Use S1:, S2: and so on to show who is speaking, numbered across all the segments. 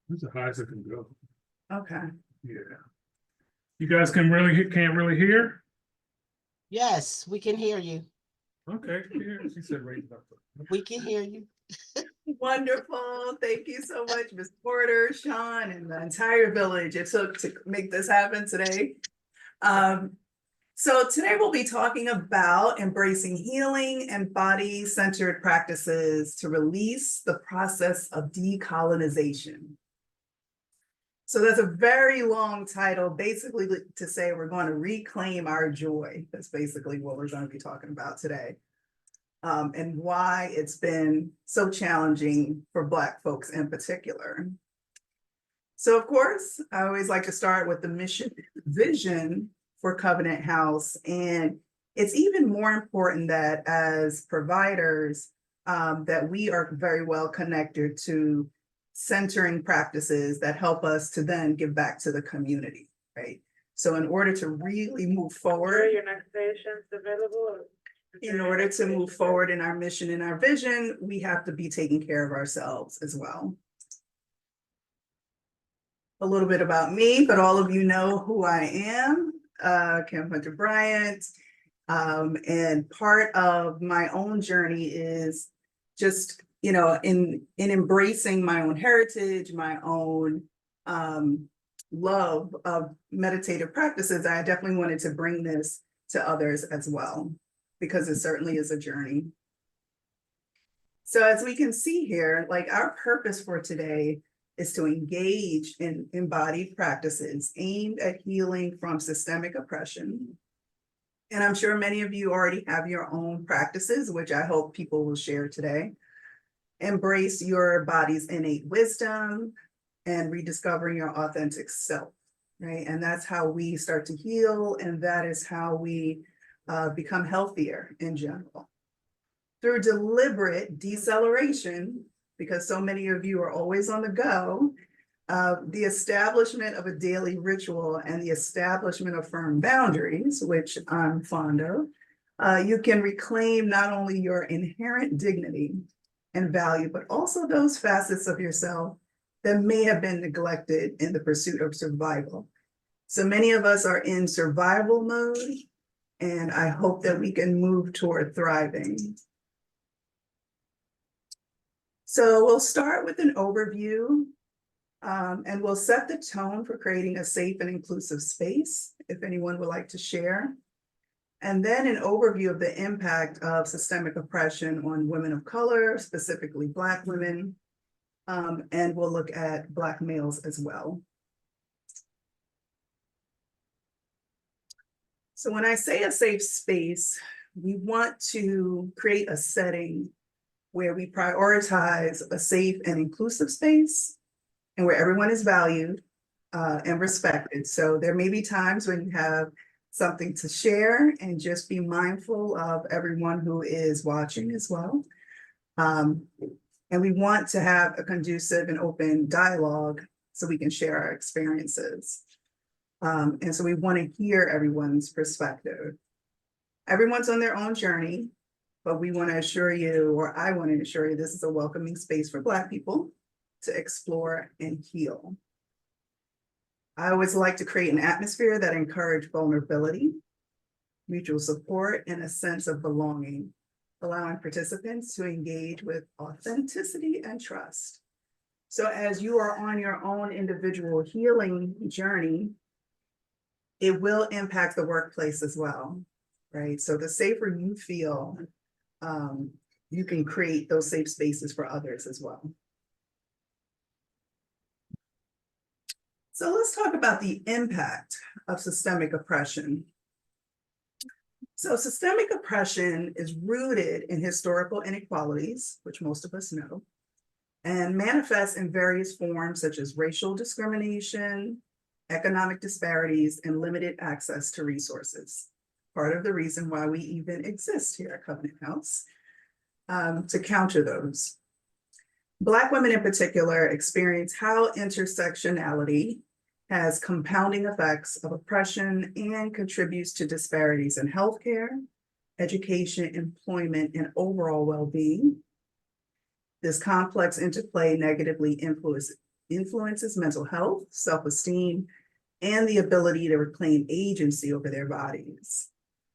S1: That's as high as it can go.
S2: Okay.
S1: Yeah. You guys can't really hear?
S3: Yes, we can hear you.
S1: Okay, yeah, she said raise it up.
S3: We can hear you.
S2: Wonderful. Thank you so much, Ms. Porter, Sean, and the entire village it took to make this happen today. So today we'll be talking about embracing healing and body-centered practices to release the process of decolonization. So that's a very long title, basically to say we're going to reclaim our joy. That's basically what we're going to be talking about today. And why it's been so challenging for Black folks in particular. So of course, I always like to start with the mission vision for Covenant House. And it's even more important that as providers, that we are very well connected to centering practices that help us to then give back to the community, right? So in order to really move forward,
S4: Your next patient's available?
S2: in order to move forward in our mission and our vision, we have to be taking care of ourselves as well. A little bit about me, but all of you know who I am, Kim HUNTER-BRYANT. And part of my own journey is just, you know, in embracing my own heritage, my own love of meditative practices, I definitely wanted to bring this to others as well, because it certainly is a journey. So as we can see here, like our purpose for today is to engage in embodied practices aimed at healing from systemic oppression. And I'm sure many of you already have your own practices, which I hope people will share today. Embrace your body's innate wisdom and rediscovering your authentic self, right? And that's how we start to heal, and that is how we become healthier in general. Through deliberate deceleration, because so many of you are always on the go, the establishment of a daily ritual and the establishment of firm boundaries, which I'm fond of, you can reclaim not only your inherent dignity and value, but also those facets of yourself that may have been neglected in the pursuit of survival. So many of us are in survival mode, and I hope that we can move toward thriving. So we'll start with an overview, and we'll set the tone for creating a safe and inclusive space, if anyone would like to share. And then an overview of the impact of systemic oppression on women of color, specifically Black women, and we'll look at Black males as well. So when I say a safe space, we want to create a setting where we prioritize a safe and inclusive space and where everyone is valued and respected. So there may be times when you have something to share, and just be mindful of everyone who is watching as well. And we want to have a conducive and open dialogue so we can share our experiences. And so we want to hear everyone's perspective. Everyone's on their own journey, but we want to assure you, or I want to assure you, this is a welcoming space for Black people to explore and heal. I always like to create an atmosphere that encourages vulnerability, mutual support, and a sense of belonging, allowing participants to engage with authenticity and trust. So as you are on your own individual healing journey, it will impact the workplace as well, right? So the safer you feel, you can create those safe spaces for others as well. So let's talk about the impact of systemic oppression. So systemic oppression is rooted in historical inequalities, which most of us know, and manifests in various forms such as racial discrimination, economic disparities, and limited access to resources. Part of the reason why we even exist here at Covenant House, to counter those. Black women in particular experience how intersectionality has compounding effects of oppression and contributes to disparities in healthcare, education, employment, and overall well-being. This complex interplay negatively influences mental health, self-esteem, and the ability to reclaim agency over their bodies,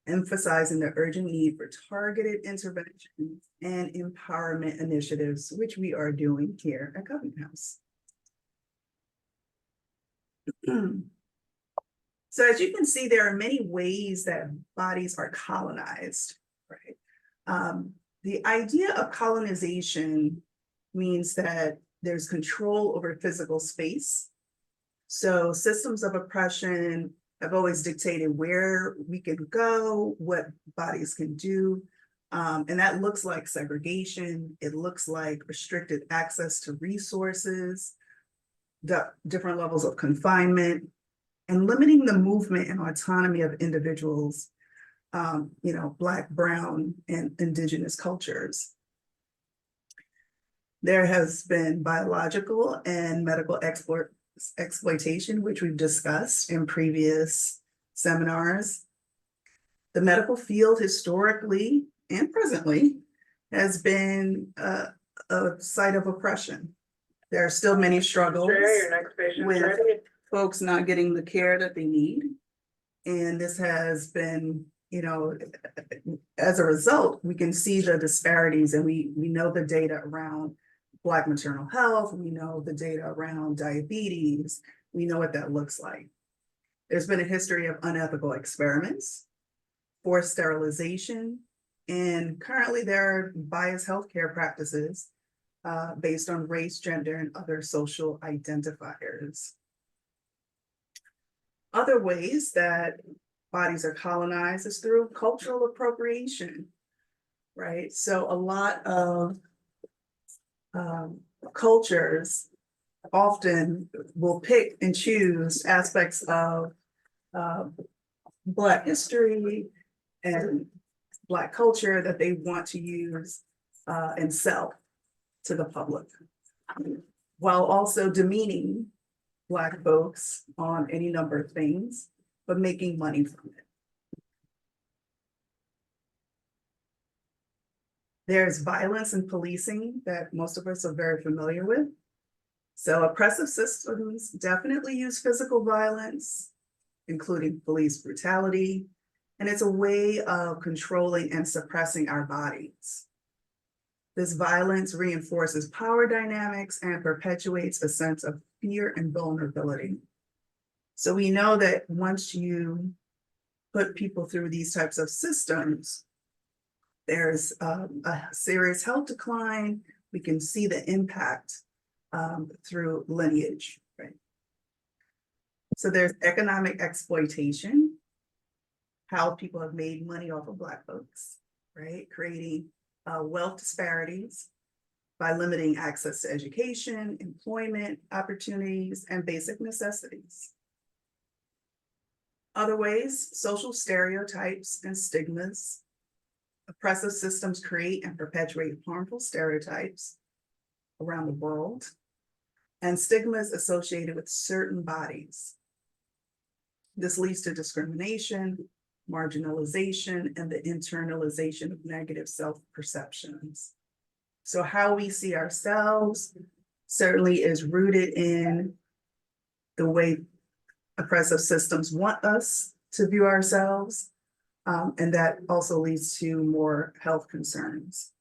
S2: emphasizing the urgent need for targeted interventions and empowerment initiatives, which we are doing here at Covington House. So as you can see, there are many ways that bodies are colonized, right? The idea of colonization means that there's control over physical space. So systems of oppression have always dictated where we can go, what bodies can do. And that looks like segregation. It looks like restricted access to resources, different levels of confinement, and limiting the movement and autonomy of individuals, Black, Brown, and Indigenous cultures. There has been biological and medical exploitation, which we've discussed in previous seminars. The medical field historically and presently has been a site of oppression. There are still many struggles
S4: Your next patient's
S2: with
S4: ready.
S2: folks not getting the care that they need. And this has been, as a result, we can see the disparities, and we know the data around Black maternal health. We know the data around diabetes. We know what that looks like. There's been a history of unethical experiments, forced sterilization, and currently there are biased healthcare practices based on race, gender, and other social identifiers. Other ways that bodies are colonized is through cultural appropriation, right? So a lot of cultures often will pick and choose aspects of Black history and Black culture that they want to use and sell to the public, while also demeaning Black folks on any number of things, but making money from it. There's violence and policing that most of us are very familiar with. So oppressive systems definitely use physical violence, including police brutality, and it's a way of controlling and suppressing our bodies. This violence reinforces power dynamics and perpetuates a sense of fear and vulnerability. So we know that once you put people through these types of systems, there's a serious health decline. We can see the impact through lineage, right? So there's economic exploitation, how people have made money off of Black folks, right? Creating wealth disparities by limiting access to education, employment opportunities, and basic necessities. Other ways, social stereotypes and stigmas. Oppressive systems create and perpetuate harmful stereotypes around the world, and stigmas associated with certain bodies. This leads to discrimination, marginalization, and the internalization of negative self-perceptions. So how we see ourselves certainly is rooted in the way oppressive systems want us to view ourselves, and that also leads to more health concerns.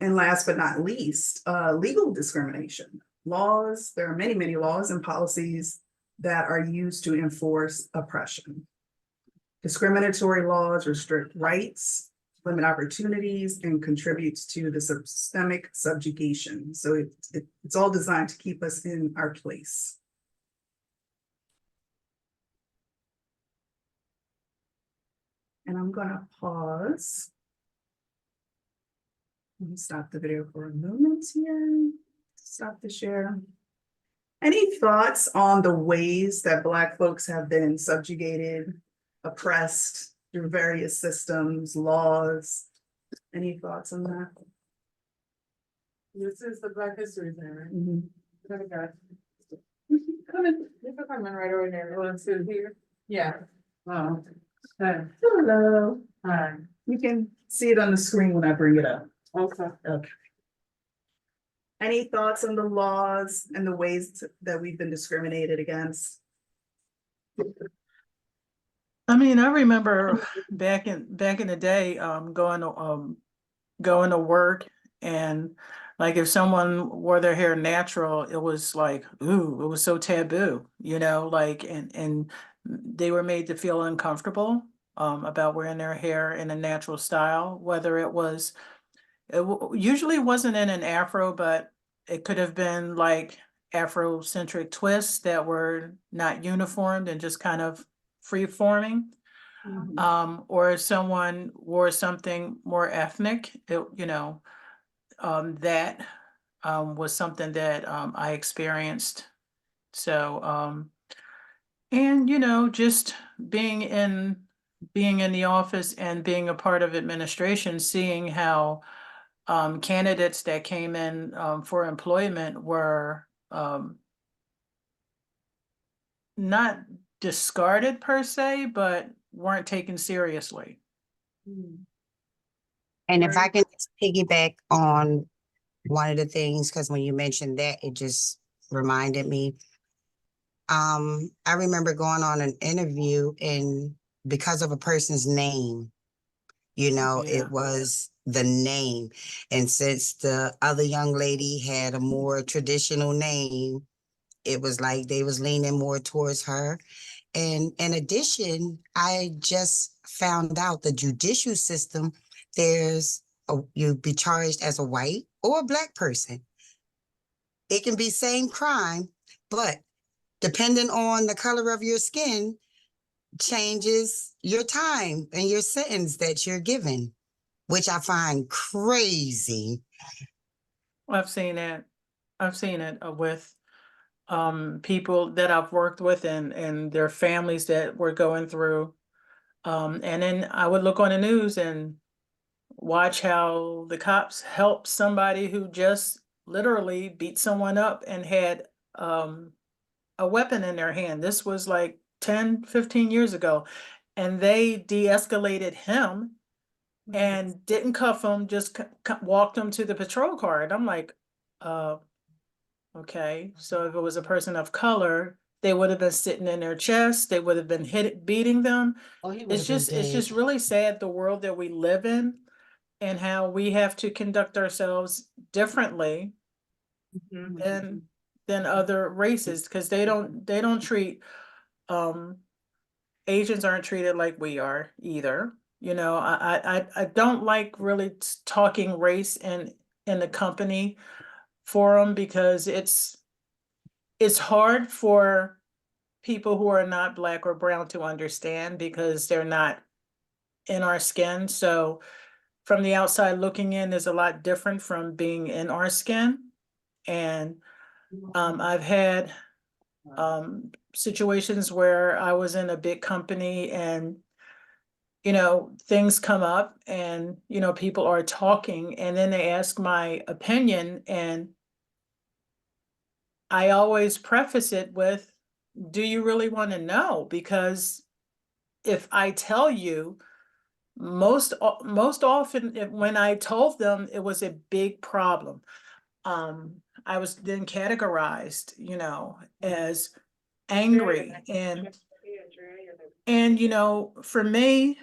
S2: And last but not least, legal discrimination. Laws, there are many, many laws and policies that are used to enforce oppression. Discriminatory laws restrict rights, limit opportunities, and contributes to the systemic subjugation. So it's all designed to keep us in our place. And I'm gonna pause. Let me stop the video for a moment here. Stop the share. Any thoughts on the ways that Black folks have been subjugated, oppressed through various systems, laws? Any thoughts on that?
S4: This is the Black History Center.
S2: Mhm.
S4: Come in, you can come in right over there. Oh, it's here? Yeah. Oh. Okay.
S2: Hello.
S4: Hi.
S2: You can see it on the screen when I bring it up.
S4: Okay.
S2: Okay. Any thoughts on the laws and the ways that we've been discriminated against?
S5: I mean, I remember back in the day, going to work, and like if someone wore their hair natural, it was like, ooh, it was so taboo, like, and they were made to feel uncomfortable about wearing their hair in a natural style, whether usually wasn't in an afro, but it could have been like Afrocentric twists that were not uniformed and just kind of free forming. Or if someone wore something more ethnic, that was something that I experienced. So, and just being in the office and being a part of administration, seeing how candidates that came in for employment were not discarded per se, but weren't taken seriously.
S3: And if I can just piggyback on one of the things, because when you mentioned that, it just reminded me. I remember going on an interview, and because of a person's name,
S5: Yeah.
S3: it was the name. And since the other young lady had a more traditional name, it was like they was leaning more towards her. And in addition, I just found out the judicial system, you be charged as a white or a black person. It can be same crime, but depending on the color of your skin, changes your time and your sentence that you're given, which I find crazy.
S5: I've seen it. With people that I've worked with and their families that were going through. And then I would look on the news and watch how the cops helped somebody who just literally beat someone up and had a weapon in their hand. This was like 10, 15 years ago. And they de-escalated him and didn't cuff him, just walked him to the patrol car. And I'm like, okay, so if it was a person of color, they would have been sitting in their chest, they would have been beating them.
S3: Oh, he would
S5: It's
S3: have been
S5: just, it's
S3: dead.
S5: just really sad the world that we live in and how we have to conduct ourselves differently than other races, because they don't treat Asians aren't treated like we are either. I don't like really talking race in the company forum, because it's hard for people who are not black or brown to understand, because they're not in our skin. So from the outside looking in is a lot different from being in our skin. And I've had situations where I was in a big company and things come up and people are talking and then they ask my opinion, and I always preface it with, do you really want to know? Because if I tell you, most often when I told them, it was a big problem. I was then categorized, as angry, and for me,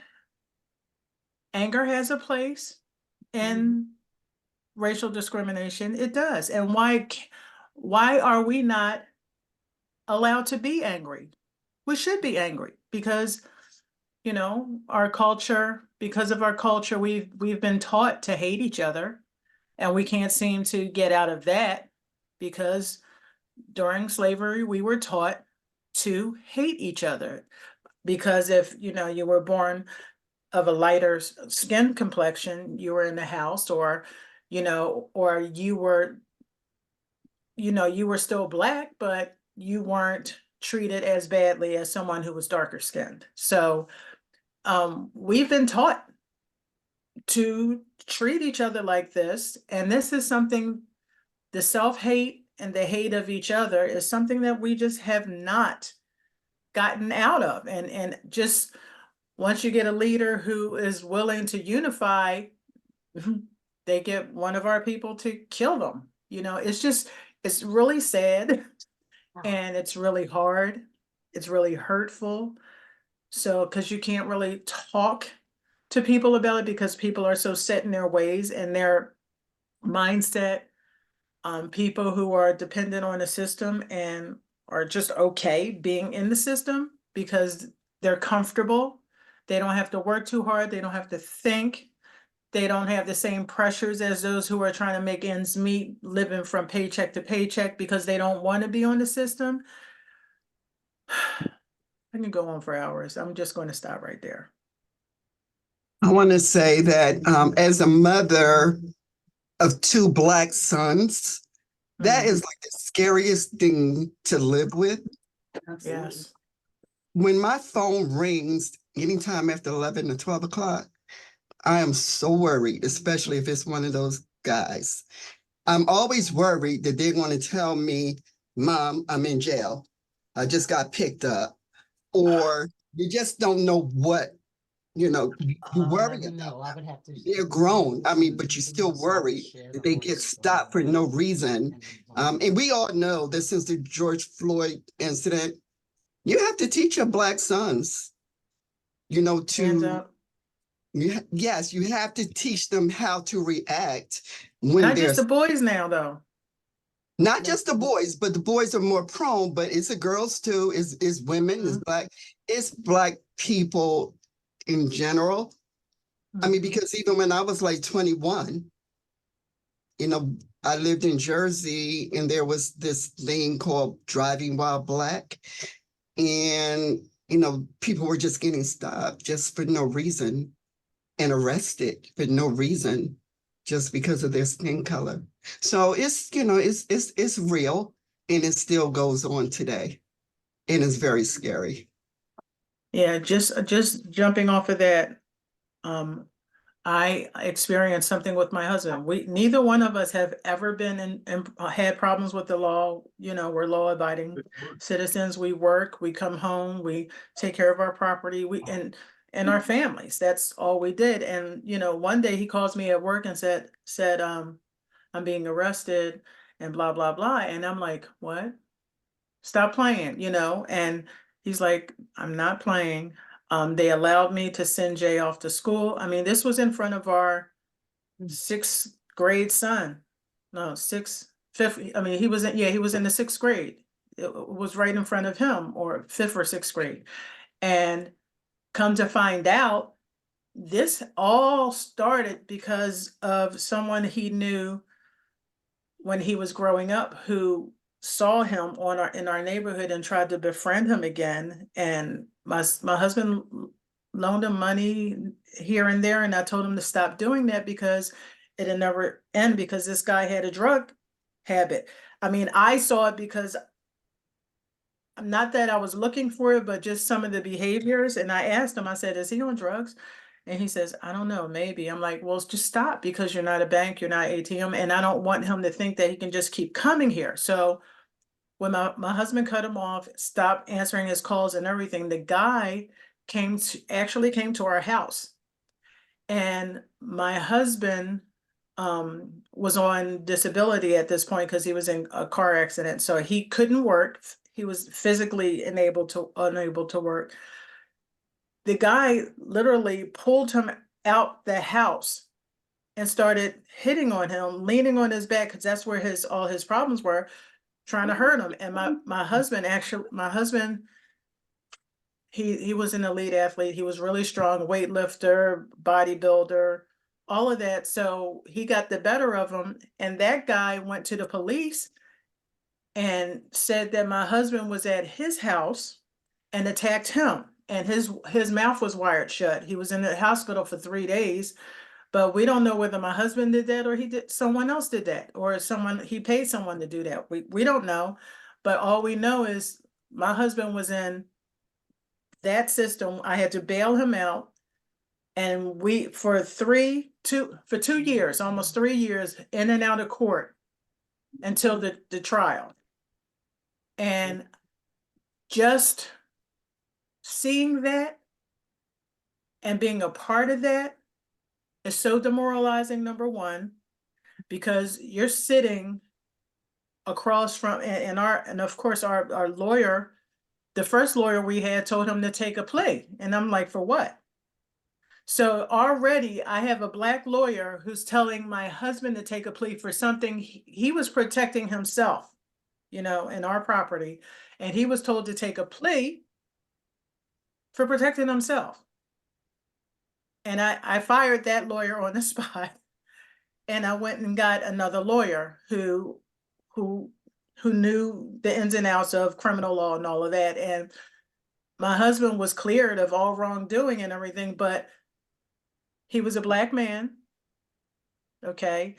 S5: anger has a place in racial discrimination. It does. And why are we not allowed to be angry? We should be angry because our culture, because of our culture, we've been taught to hate each other, and we can't seem to get out of that, because during slavery we were taught to hate each other, because if you were born of a lighter skin complexion, you were in the house, or or you were still black, but you weren't treated as badly as someone who was darker skinned. So we've been taught to treat each other like this. And this is something, the self-hate and the hate of each other is something that we just have not gotten out of. And just once you get a leader who is willing to unify, they get one of our people to kill them. You know, it's really sad and it's really hard. It's really hurtful. So, because you can't really talk to people about it because people are so set in their ways and their mindset. People who are dependent on the system and are just okay being in the system because they're comfortable. They don't have to work too hard. They don't have to think. They don't have the same pressures as those who are trying to make ends meet, living from paycheck to paycheck because they don't want to be on the system. I can go on for hours. I'm just going to stop right there.
S6: I want to say that as a mother of two Black sons, that is like the scariest thing to live with.
S5: Yes.
S6: When my phone rings anytime after 11 or 12 o'clock, I am so worried, especially if it's one of those guys. I'm always worried that they're going to tell me, Mom, I'm in jail. I just got picked up. Or you just don't know what, you worry about. They're grown. I mean, but you still worry that they get stopped for no reason. And we all know that since the George Floyd incident, you have to teach your Black sons,
S5: Hands up.
S6: yes, you have to teach them how to react when
S5: Not
S6: they're
S5: just the boys now, though.
S6: not just the boys, but the boys are more prone, but it's the girls too, it's women, it's Black people in general. I mean, because even when I was like 21, I lived in Jersey and there was this thing called driving while Black. And, people were just getting stopped just for no reason and arrested for no reason, just because of their skin color. So it's real and it still goes on today. And it's very scary.
S5: Yeah, just jumping off of that. I experienced something with my husband. Neither one of us have ever been in had problems with the law. We're law abiding citizens. We work, we come home, we take care of our property, and our families. That's all we did. And one day he calls me at work and said, I'm being arrested and blah, blah, blah. And I'm like, what? Stop playing, and he's like, I'm not playing. They allowed me to send Jay off to school. I mean, this was in front of our sixth grade son. No, fifth. I mean, he was in the sixth grade. It was right in front of him, or fifth or sixth grade. And come to find out, this all started because of someone he knew when he was growing up who saw him in our neighborhood and tried to befriend him again. And my husband loaned him money here and there, and I told him to stop doing that because it'll never end, because this guy had a drug habit. I mean, I saw it because not that I was looking for it, but just some of the behaviors. And I asked him, I said, is he on drugs? And he says, I don't know, maybe. I'm like, well, just stop, because you're not a bank, you're not ATM, and I don't want him to think that he can just keep coming here. So when my husband cut him off, stopped answering his calls and everything, the guy actually came to our house. And my husband was on disability at this point because he was in a car accident. So he couldn't work. He was physically unable to work. The guy literally pulled him out the house and started hitting on him, leaning on his back, because that's where all his problems were, trying to hurt him. And my husband, he was an elite athlete. He was really strong, weightlifter, bodybuilder, all of that. So he got the better of him. And that guy went to the police and said that my husband was at his house and attacked him. And his mouth was wired shut. He was in the hospital for 3 days. But we don't know whether my husband did that, or someone else did that, or he paid someone to do that. We don't know. But all we know is my husband was in that system. I had to bail him out. And for 2 years, almost 3 years, in and out of court until the trial. And just seeing that and being a part of that is so demoralizing, number one, because you're sitting across from, and of course, our lawyer, the first lawyer we had told him to take a plea. And I'm like, for what? So already I have a Black lawyer who's telling my husband to take a plea for something he was protecting himself, in our property. And he was told to take a plea for protecting himself. And I fired that lawyer on the spot. And I went and got another lawyer who knew the ins and outs of criminal law and all of that. And my husband was cleared of all wrongdoing and everything, but he was a Black man. Okay.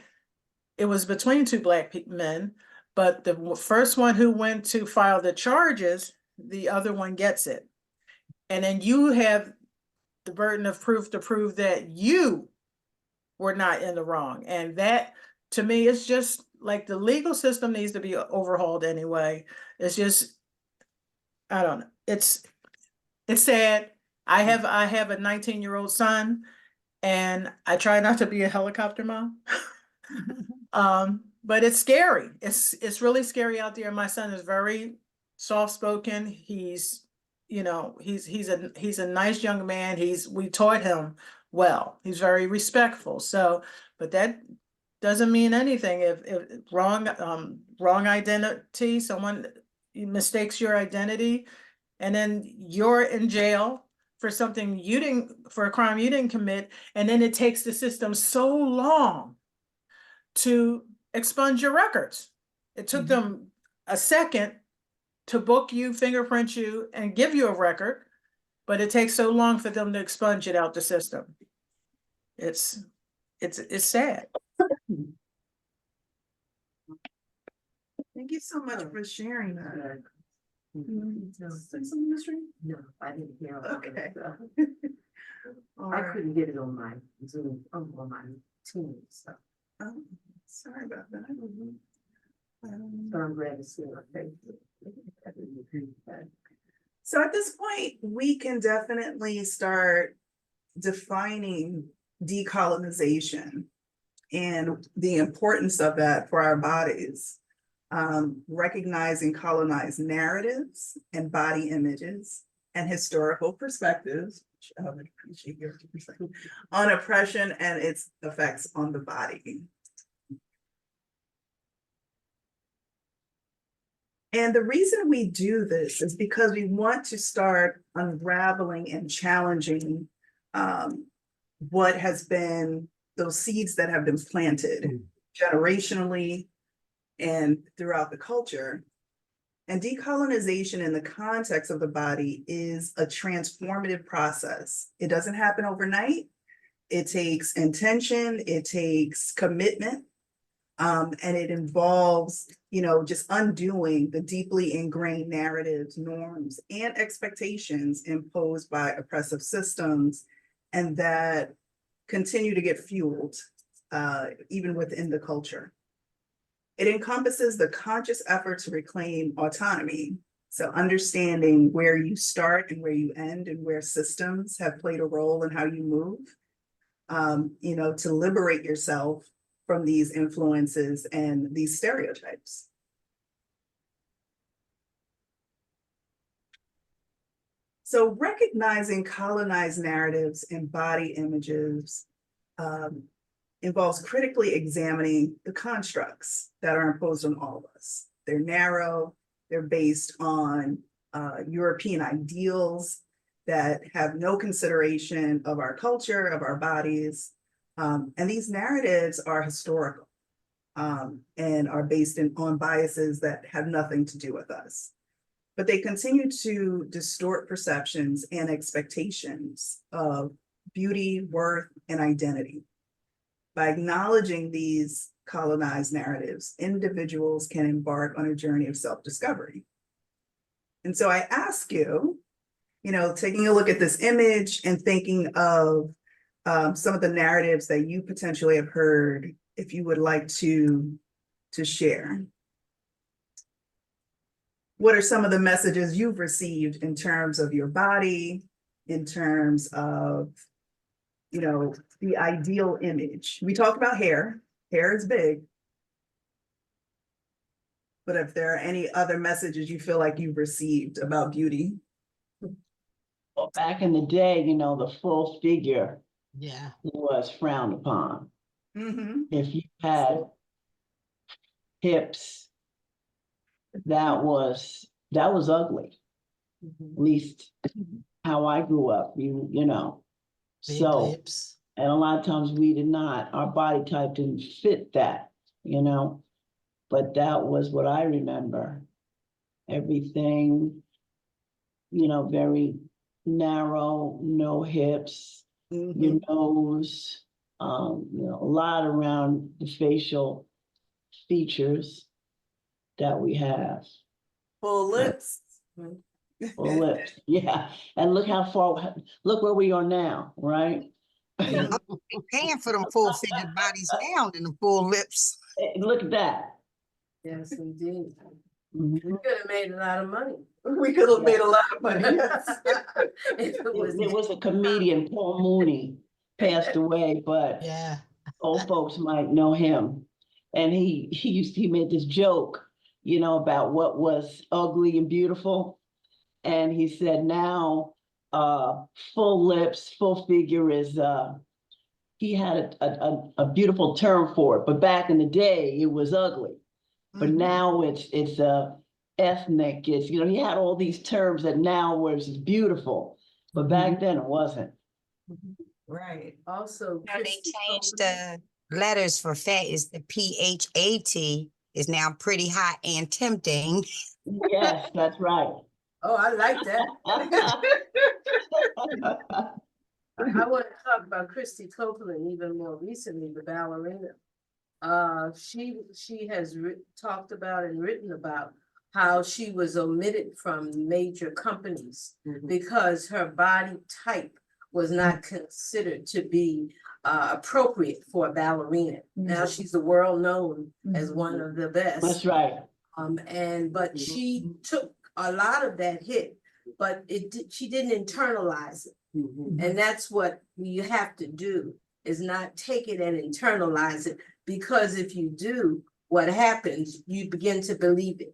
S5: It was between two Black men, but the first one who went to file the charges, the other one gets it. And then you have the burden of proof to prove that you were not in the wrong. And that, to me, it's just like the legal system needs to be overhauled anyway. It's just, I don't know. It's sad. I have a 19-year-old son, and I try not to be a helicopter mom. But it's scary. It's really scary out there. My son is very soft-spoken. He's a nice young man. We taught him well. He's very respectful. So, but that doesn't mean anything. If wrong identity, someone mistakes your identity, and then you're in jail for something for a crime you didn't commit, and then it takes the system so long to expunge your records. It took them a second to book you, fingerprint you, and give you a record, but it takes so long for them to expunge it out the system. It's sad.
S2: Thank you so much for sharing that. Say something, Ms. Reed?
S7: No, I didn't hear.
S2: Okay. All
S7: I
S2: right.
S7: couldn't get it on my Zoom, on my team, so
S2: Oh, sorry about that.
S7: I'm glad to see her face.
S2: So at this point, we can definitely start defining decolonization and the importance of that for our bodies. Recognizing colonized narratives and body images and historical perspectives, which I would appreciate your perspective, on oppression and its effects on the body. And the reason we do this is because we want to start unraveling and challenging what has been those seeds that have been planted generationally and throughout the culture. And decolonization in the context of the body is a transformative process. It doesn't happen overnight. It takes intention, it takes commitment, and it involves, just undoing the deeply ingrained narratives, norms, and expectations imposed by oppressive systems, and that continue to get fueled even within the culture. It encompasses the conscious effort to reclaim autonomy. So understanding where you start and where you end and where systems have played a role in how you move, to liberate yourself from these influences and these stereotypes. So recognizing colonized narratives and body images involves critically examining the constructs that are imposed on all of us. They're narrow, they're based on European ideals that have no consideration of our culture, of our bodies. And these narratives are historical and are based on biases that have nothing to do with us. But they continue to distort perceptions and expectations of beauty, worth, and identity. By acknowledging these colonized narratives, individuals can embark on a journey of self-discovery. And so I ask you, taking a look at this image and thinking of some of the narratives that you potentially have heard, if you would like to share. What are some of the messages you've received in terms of your body, in terms of, the ideal image? We talk about hair. Hair is big. but if there are any other messages you feel like you've received about beauty.
S8: Well, back in the day, you know, the full figure
S3: Yeah.
S8: was frowned upon.
S2: Mm-hmm.
S8: If you had hips, that was ugly, at least how I grew up, you know.
S3: Big
S8: So,
S3: lips.
S8: and a lot of times we did not, our body type didn't fit that, you know. But that was what I remember. Everything, you know, very narrow, no hips, your nose, you know, a lot around the facial features that we have.
S2: Full lips.
S8: Full lips, yeah. And look how far, look where we are now, right?
S3: They paying for them full figured bodies now than the full lips.
S8: Look at that.
S4: Yes, indeed.
S8: Mhm.
S4: We could have made a lot of money.
S2: We could have made a lot of money. Yes.
S4: If it was.
S8: There was a comedian, Paul Mooney, passed away, but
S3: Yeah.
S8: old folks might know him. And he made this joke, you know, about what was ugly and beautiful. And he said now full lips, full figure is he had a beautiful term for it, but back in the day it was ugly. But now it's ethnic, it's, you know, he had all these terms that now was beautiful, but back then it wasn't.
S2: Right.
S4: Also.
S3: Now they changed the letters for fat is the PHAT is now pretty hot and tempting.
S8: Yes, that's right.
S4: Oh, I like that. I want to talk about Christy Copeland even more recently, the ballerina. She has talked about and written about how she was omitted from major companies because her body type was not considered to be appropriate for a ballerina. Now she's the world known as one of the best.
S8: That's right.
S4: But she took a lot of that hit, but she didn't internalize it. And that's what you have to do, is not take it and internalize it, because if you do, what happens, you begin to believe it.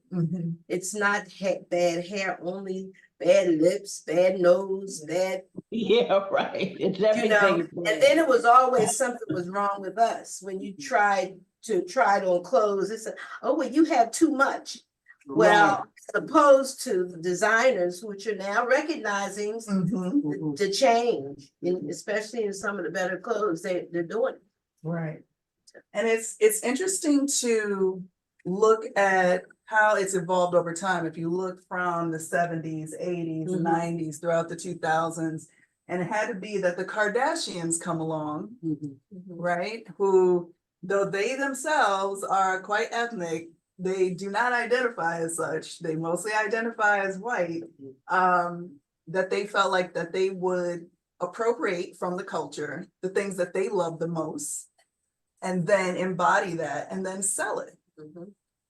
S4: It's not bad hair only, bad lips, bad nose, bad.
S8: Yeah, right. It's everything.
S4: You know, and then it was always something was wrong with us when you tried it on clothes. It's oh, well, you have too much. Well, as opposed to the designers, which are now recognizing the change, especially in some of the better clothes they're doing.
S2: Right. And it's interesting to look at how it's evolved over time. If you look from the 70s, 80s, 90s, throughout the 2000s, and it had to be that the Kardashians come along, right? Who, though they themselves are quite ethnic, they do not identify as such. They mostly identify as white. That they felt like that they would appropriate from the culture, the things that they love the most, and then embody that and then sell it.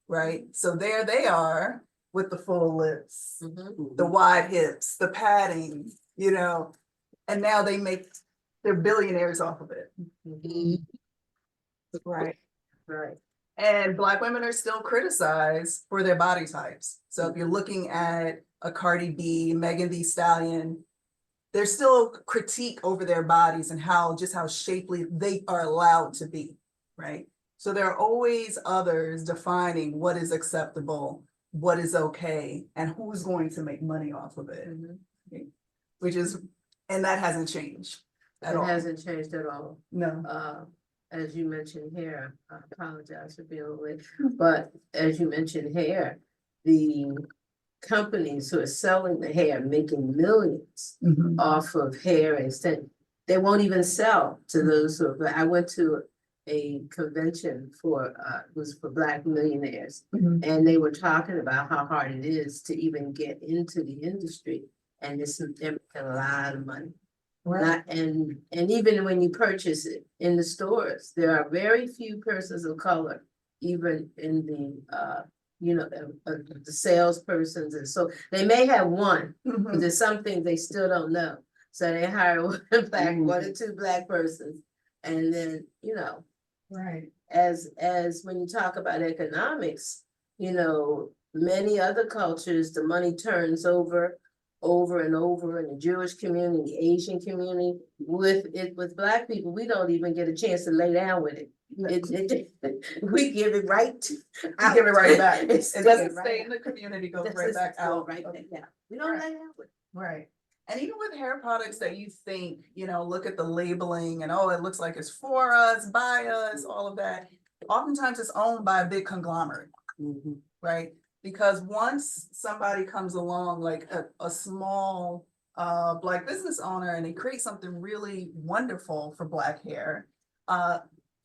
S2: Right? So there they are with the full lips, the wide hips, the padding, you know, and now they're billionaires off of it. Right.
S4: Right.
S2: And Black women are still criticized for their body types. So if you're looking at a Cardi B, Megan Thee Stallion, there's still critique over their bodies and how shapely they are allowed to be, right? So there are always others defining what is acceptable, what is okay, and who's going to make money off of it, and that hasn't changed at all.
S4: It hasn't changed at all.
S2: No.
S4: As you mentioned hair, I apologize for being late, but as you mentioned hair, the companies who are selling the hair, making millions off of hair instead, they won't even sell to those who are. I went to a convention was for Black millionaires, and they were talking about how hard it is to even get into the industry, and they're making a lot of money. Right. And even when you purchase it in the stores, there are very few persons of color, even in the the salespersons, and so they may have one, but there's something they still don't know. So they hire one or two Black persons, and then right. As when you talk about economics, you know, many other cultures, the money turns over and over in the Jewish community, the Asian community. With Black people, we don't even get a chance to lay down with it. We give it right.
S2: Give it right back. It
S4: It's
S2: doesn't
S4: given
S2: stay
S4: right
S2: in the community, goes
S4: out.
S2: right back out.
S4: Right back out. We don't lay down with it.
S2: Right. And even with hair products that you think, you know, look at the labeling and, oh, it looks like it's for us, by us, all of that. Oftentimes it's owned by a big conglomerate, right? Because once somebody comes along, like a small Black business owner, and they create something really wonderful for Black hair,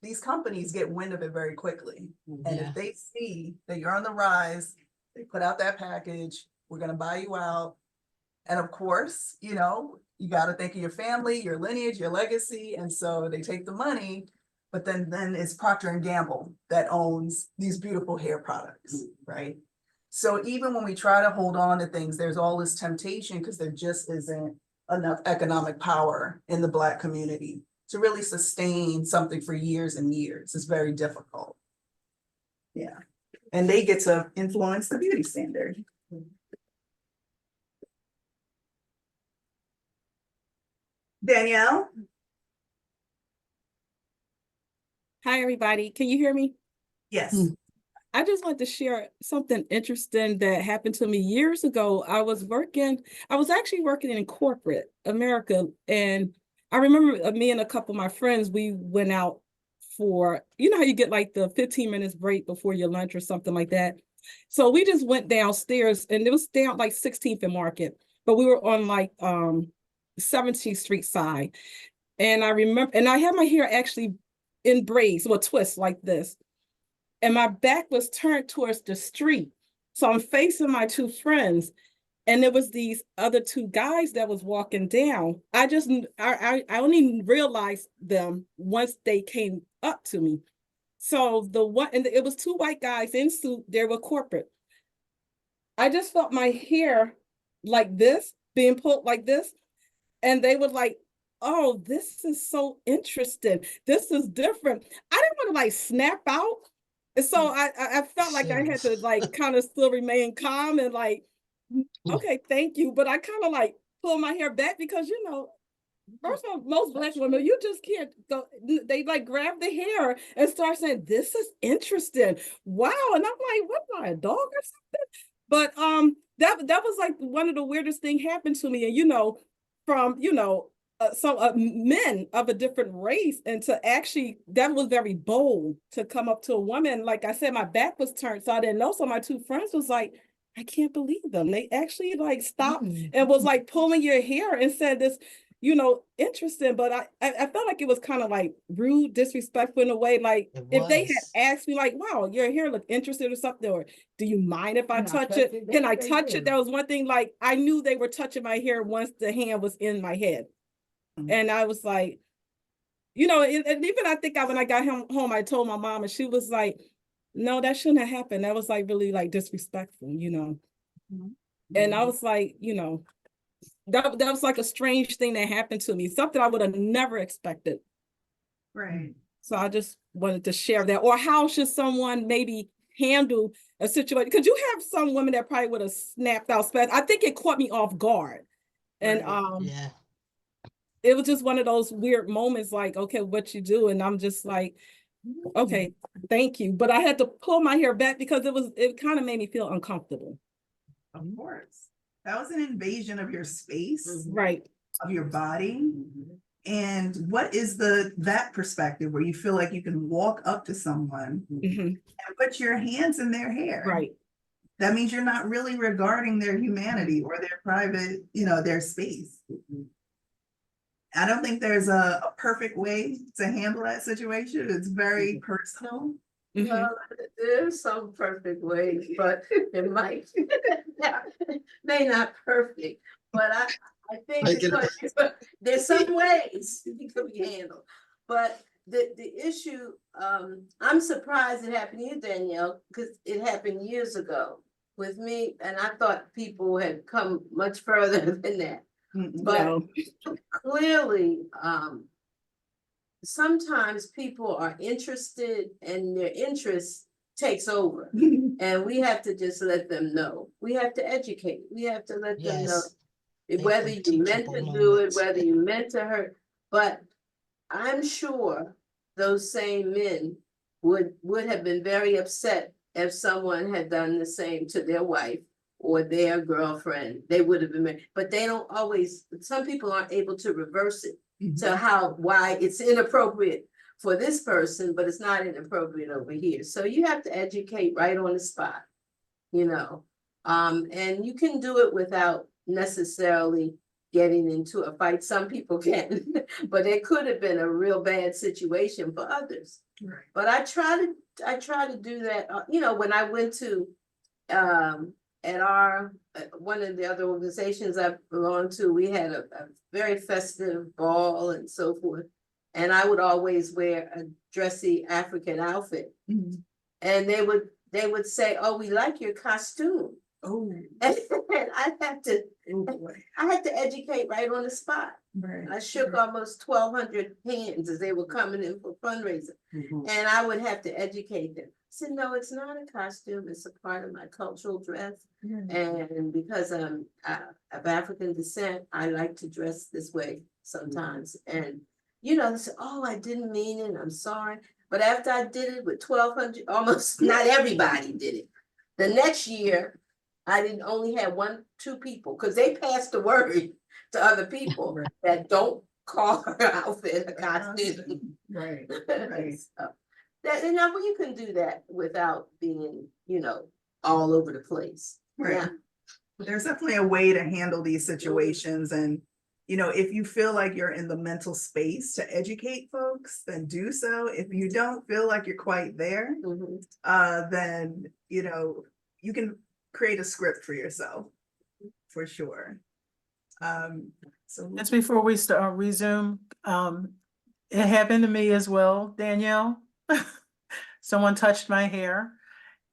S2: these companies get wind of it very quickly. And if they see that you're on the rise, they put out that package, we're gonna buy you out. And of course, you know, you gotta think of your family, your lineage, your legacy, and so they take the money, but then it's Procter & Gamble that owns these beautiful hair products, right? So even when we try to hold on to things, there's all this temptation because there just isn't enough economic power in the Black community to really sustain something for years and years. It's very difficult. Yeah, and they get to influence the beauty standard. Danielle?
S9: Hi, everybody. Can you hear me?
S2: Yes.
S9: I just want to share something interesting that happened to me years ago. I was actually working in corporate America. And I remember me and a couple of my friends, we went out for, you know how you get like the 15 minutes break before your lunch or something like that. So we just went downstairs, and it was down like 16th and Market, but we were on like 17th Street side. And I remember, and I had my hair actually in braids or twists like this. And my back was turned towards the street. So I'm facing my two friends. And there was these other two guys that was walking down. I only realized them once they came up to me. So it was two white guys in suit, they were corporate. I just felt my hair like this, being pulled like this. And they were like, oh, this is so interesting. This is different. I didn't want to like snap out. And so I felt like I had to like kind of still remain calm and like, okay, thank you. But I kind of like pull my hair back because, you know, first of all, most Black women, you just can't go, they like grab the hair and start saying, this is interesting. Wow. And I'm like, what am I, a dog or something? But that was like one of the weirdest thing happened to me. And, you know, from, you know, men of a different race, and to actually, that was very bold to come up to a woman. Like I said, my back was turned, so I didn't know. So my two friends was like, I can't believe them. They actually like stopped and was like pulling your hair and said this, you know, interesting. But I felt like it was kind of like rude, disrespectful in a way. Like if they had asked me like, wow, your hair look interesting or something, or do you mind if I touch it? Can I touch it? That was one thing. Like I knew they were touching my hair once the hand was in my head. And I was like, you know, and even I think when I got home, I told my mom, and she was like, no, that shouldn't have happened. That was like really like disrespectful, you know. And I was like, you know, that was like a strange thing that happened to me, something I would have never expected.
S2: Right.
S9: So I just wanted to share that. Or how should someone maybe handle a situation? Because you have some women that probably would have snapped out. I think it caught me off guard. And it was just one of those weird moments, like, okay, what you do? And I'm just like, okay, thank you. But I had to pull my hair back because it kind of made me feel uncomfortable.
S2: Of course. That was an invasion of your space,
S9: Right.
S2: of your body. And what is that perspective where you feel like you can walk up to someone and put your hands in their hair?
S9: Right.
S2: That means you're not really regarding their humanity or their private, you know, their space. I don't think there's a perfect way to handle that situation. It's very personal.
S4: Well, there's some perfect ways, but it might may not perfect. But I think there's some ways it could be handled. But the issue, I'm surprised it happened to you, Danielle, because it happened years ago with me, and I thought people had come much further than that. But clearly, sometimes people are interested, and their interest takes over. And we have to just let them know. We have to educate. We have to let them know.
S3: Yes. They
S4: Whether
S3: were
S4: you meant to
S3: teachable
S4: do it,
S3: moments.
S4: whether you meant to hurt, but I'm sure those same men would have been very upset if someone had done the same to their wife or their girlfriend. They would have been, but they don't always, some people aren't able to reverse it to why it's inappropriate for this person, but it's not inappropriate over here. So you have to educate right on the spot, you know. And you can do it without necessarily getting into a fight. Some people can, but it could have been a real bad situation for others.
S2: Right.
S4: But I try to do that, you know, when I went to, at our, one of the other organizations I belonged to, we had a very festive ball and so forth. And I would always wear a dressy African outfit. And they would say, oh, we like your costume.
S2: Oh,
S4: And I had to educate right on the spot.
S2: right.
S4: I shook almost 1,200 hands as they were coming in for fundraising. And I would have to educate them. I said, no, it's not a costume. It's a part of my cultural dress. And because I'm of African descent, I like to dress this way sometimes. And, you know, they said, oh, I didn't mean it. I'm sorry. But after I did it with 1,200, almost not everybody did it. The next year, I didn't only have 1, 2 people, because they passed the word to other people that don't call her outfit a costume.
S2: Right, right.
S4: So, that, you know, you can do that without being, you know, all over the place.
S2: Right.
S4: Yeah.
S2: There's definitely a way to handle these situations. And, you know, if you feel like you're in the mental space to educate folks, then do so. If you don't feel like you're quite there, then, you know, you can create a script for yourself, for sure. So
S5: Just before we start resume, it happened to me as well, Danielle. Someone touched my hair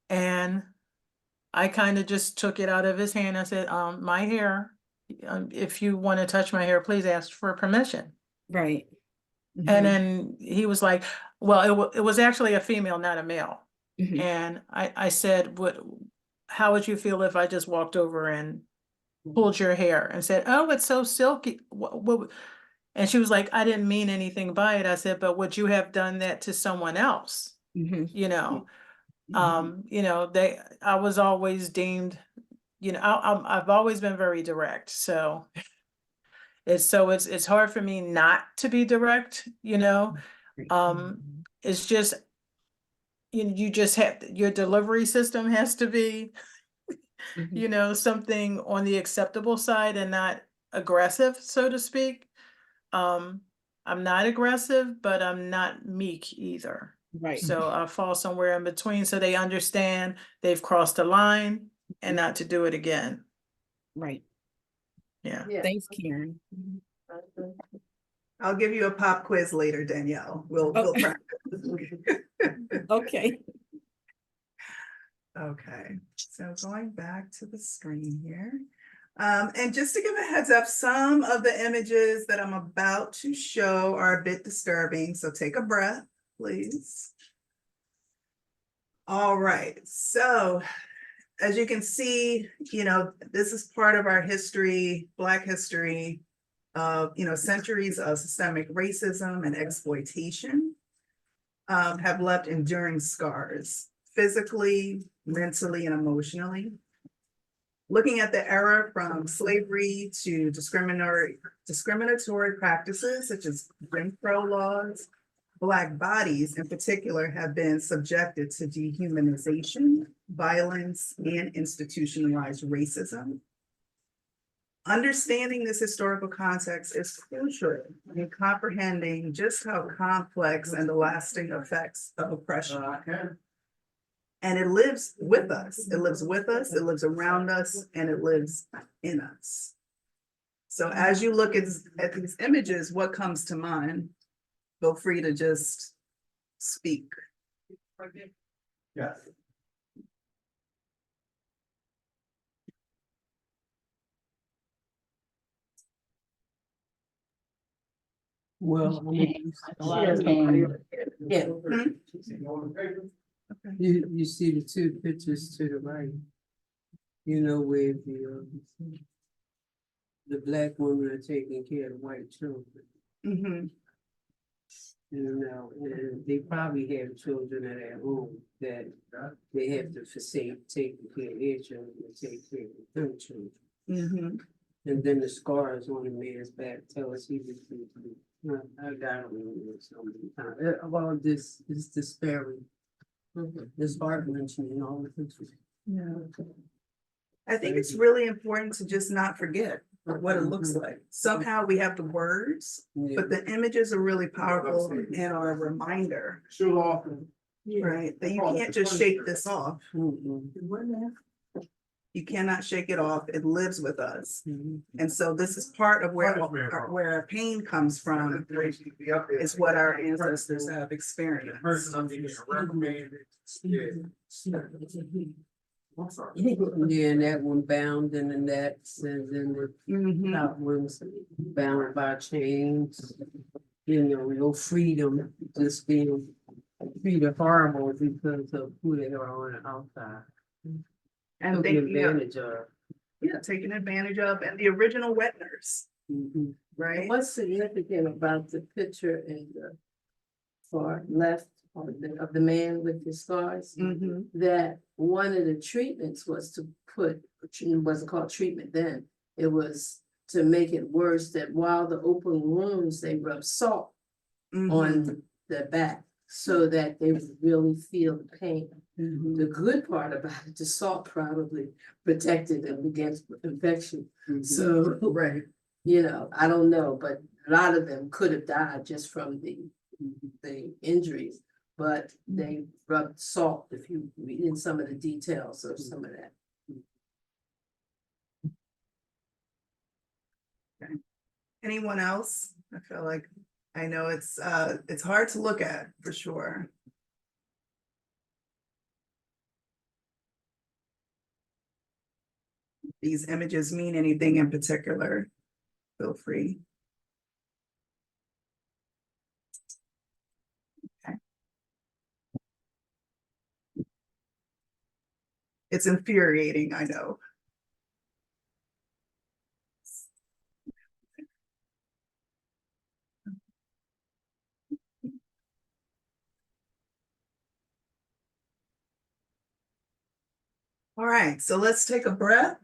S5: and I kind of just took it out of his hand. I said, my hair, if you want to touch my hair, please ask for permission.
S9: Right.
S5: And then he was like, well, it was actually a female, not a male. And I said, how would you feel if I just walked over and pulled your hair and said, oh, it's so silky. And she was like, I didn't mean anything by it. I said, but would you have done that to someone else? You know, you know, I was always deemed, you know, I've always been very direct. So it's hard for me not to be direct, you know. It's just, you just have, your delivery system has to be, you know, something on the acceptable side and not aggressive, so to speak. I'm not aggressive, but I'm not meek either.
S9: Right.
S5: So I fall somewhere in between so they understand they've crossed the line and not to do it again.
S9: Right.
S5: Yeah.
S9: Thanks, Karen.
S2: I'll give you a pop quiz later, Danielle. We'll practice.
S9: Okay.
S2: Okay, so going back to the screen here. And just to give a heads up, some of the images that I'm about to show are a bit disturbing, so take a breath, please. All right, so as you can see, you know, this is part of our history, Black history of, you know, centuries of systemic racism and exploitation have left enduring scars, physically, mentally, and emotionally. Looking at the era from slavery to discriminatory practices such as Jim Crow laws, Black bodies in particular have been subjected to dehumanization, violence, and institutionalized racism. Understanding this historical context is crucial in comprehending just how complex and the lasting effects of oppression. And it lives with us. It lives with us, it lives around us, and it lives in us. So as you look at these images, what comes to mind? Feel free to just speak.
S1: Yes.
S8: Well,
S4: A lot of pain. Yeah.
S2: Okay.
S7: You see the two pictures to the right. You know where the black women are taking care of the white children.
S2: Mhm.
S7: You know, and they probably have children at their home that they have to forsake taking care of their children and take care of their children.
S2: Mhm.
S7: And then the scars on the man's back tell us he was. I got him so many times. Well, this disparity. This heart wrenching in all the pictures.
S2: Yeah. I think it's really important to just not forget what it looks like. Somehow we have the words, but the images are really powerful and are a reminder, right? That you can't just shake this off. You cannot shake it off. It lives with us. And so this is part of where our pain comes from, is what our ancestors have experienced.
S7: Yeah, and that one bound in the necks and then the
S2: Mhm.
S7: top ones bound by chains. You know, no freedom, just being treated horrible because of who they are on the outside.
S2: And
S7: Taken
S2: they, yeah,
S7: advantage of.
S2: taken advantage of, and the original wet nurse, right?
S4: What's significant about the picture in the far left of the man with the scars?
S2: Mhm.
S4: That one of the treatments was to put, it wasn't called treatment then, it was to make it worse, that while the open wounds, they rub salt
S2: Mhm.
S4: on the back so that they would really feel the pain.
S2: Mhm.
S4: The good part about it, the salt probably protected them against infection. So,
S2: Right.
S4: you know, I don't know, but a lot of them could have died just from the injuries. But they rubbed salt, if you read in some of the details of some of that.
S2: Anyone else? I feel like, I know it's hard to look at for sure. These images mean anything in particular, feel free. Okay. It's infuriating, I know. All right, so let's take a breath.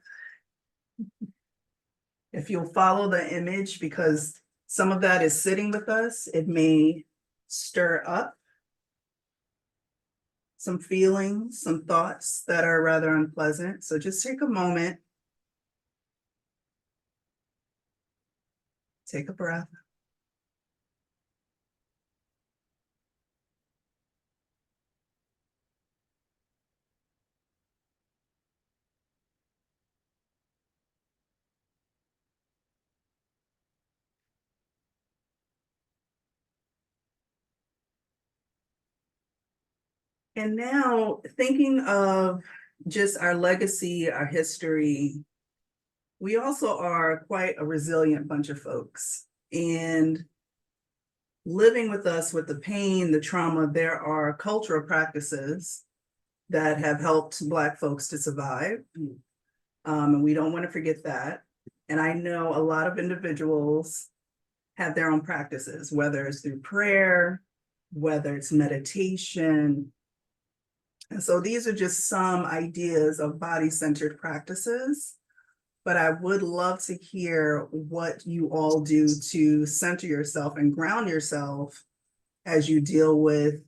S2: If you'll follow the image, because some of that is sitting with us, it may stir up some feelings, some thoughts that are rather unpleasant. So just take a moment. Take a breath. And now thinking of just our legacy, our history, we also are quite a resilient bunch of folks. And living with us with the pain, the trauma, there are cultural practices that have helped Black folks to survive. And we don't want to forget that. And I know a lot of individuals have their own practices, whether it's through prayer, whether it's meditation. And so these are just some ideas of body-centered practices, but I would love to hear what you all do to center yourself and ground yourself as you deal with,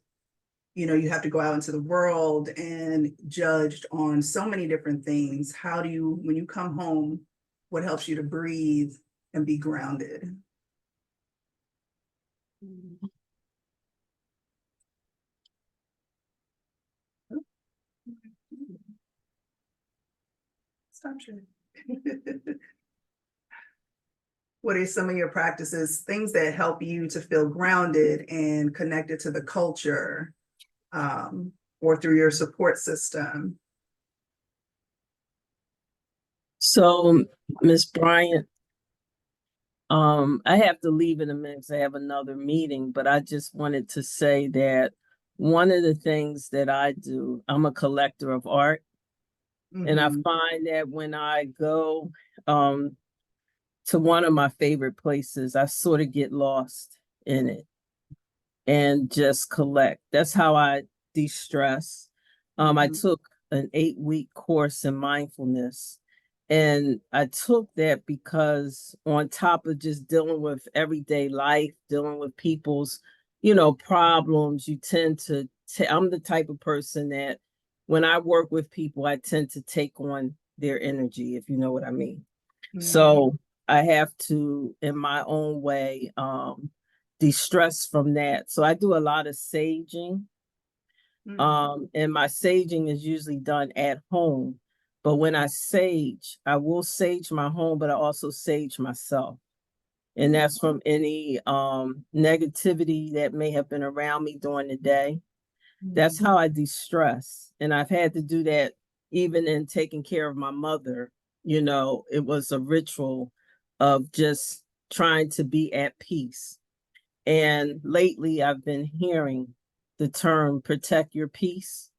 S2: you know, you have to go out into the world and judged on so many different things. How do you, when you come home, what helps you to breathe and be grounded? Stop sharing. What are some of your practices, things that help you to feel grounded and connected to the culture, or through your support system?
S10: So, Miss Bryant, I have to leave in a minute because I have another meeting, but I just wanted to say that one of the things that I do, I'm a collector of art. And I
S2: Mhm.
S10: find that when I go um, to one of my favorite places, I sort of get lost in it and just collect. That's how I de-stress. I
S2: Mhm.
S10: took an 8-week course in mindfulness. And I took that because on top of just dealing with everyday life, dealing with people's, problems, you tend to, I'm the type of person that when I work with people, I tend to take on their energy, if you know what I mean.
S2: Mhm.
S10: So I have to, in my own way, de-stress from that. So I do a lot of saging. And my saging is usually done at home. But when I sage, I will sage my home, but I also sage myself. And that's from any negativity that may have been around me during the day. That's how I de-stress. And I've had to do that even in taking care of my mother. It was a ritual of just trying to be at peace. And lately I've been hearing the term protect your peace.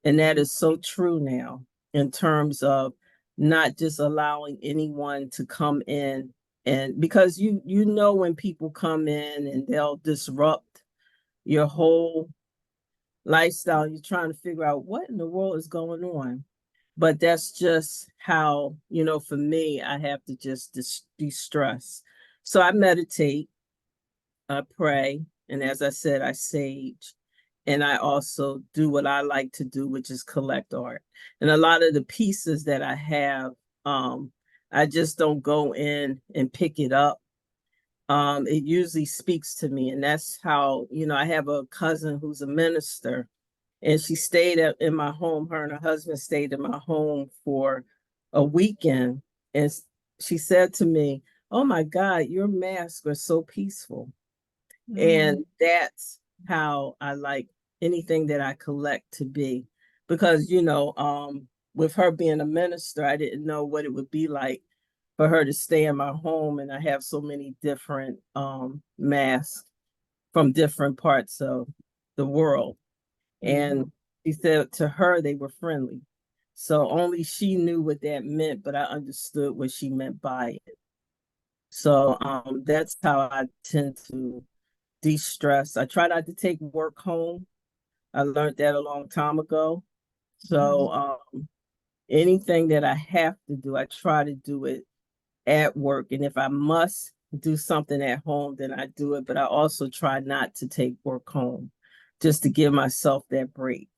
S10: And that is so true now in terms of not just allowing anyone to come in, and because you know when people come in and they'll disrupt your whole lifestyle, you're trying to figure out what in the world is going on. But that's just how, for me, I have to just de-stress. So I meditate, I pray, and as I said, I sage. And I also do what I like to do, which is collect art. And a lot of the pieces that I have, I just don't go in and pick it up. It usually speaks to me. And that's how, I have a cousin who's a minister, and she stayed in my home. Her and her husband stayed in my home for a weekend. And she said to me, "Oh my God, your masks are so peaceful." And that's how I like anything that I collect to be. Because, with her being a minister, I didn't know what it would be like for her to stay in my home, and I have so many different masks from different parts of the world. And she said to her they were friendly. So only she knew what that meant, but I understood what she meant by it. So that's how I tend to de-stress. I try not to take work home. I learned that a long time ago. So anything that I have to do, I try to do it at work. And if I must do something at home, then I do it. But I also try not to take work home just to give myself that break.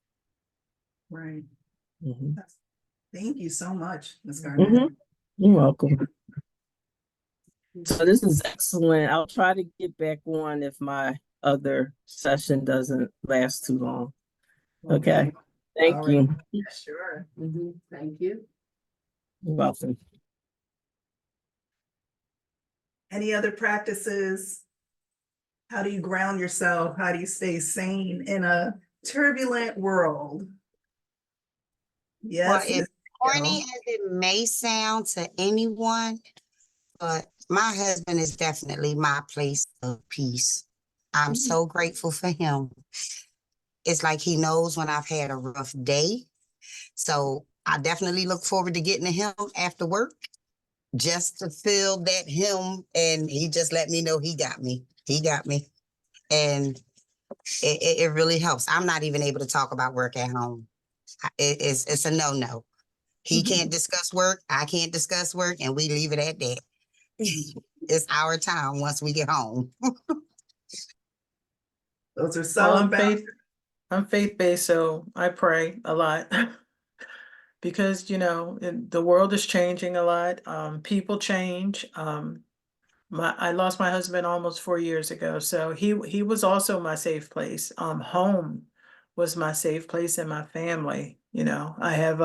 S2: Right.
S10: Mhm.
S2: Thank you so much, Ms. Garnett.
S10: Mhm. You're welcome. So this is excellent. I'll try to get back on if my other session doesn't last too long. Okay. Thank
S2: All right.
S10: you.
S2: Yeah, sure.
S4: Thank you.
S10: You're welcome.
S2: Any other practices? How do you ground yourself? How do you stay sane in a turbulent world?
S3: Well,
S2: Yes,
S3: as
S2: Ms.
S3: corny
S2: Gill.
S3: as it may sound to anyone, but my husband is definitely my place of peace. I'm so grateful for him. It's like he knows when I've had a rough day. So I definitely look forward to getting to him after work just to feel that him, and he just let me know he got me. He got me. And it really helps. I'm not even able to talk about work at home. It's a no-no. He can't discuss work. I can't discuss work, and we leave it at that. It's our time once we get home.
S2: Those are
S5: Well,
S2: solid boundaries.
S5: I'm faith-based, so I pray a lot. Because, the world is changing a lot. People change. I lost my husband almost 4 years ago, so he was also my safe place. Home was my safe place and my family. I have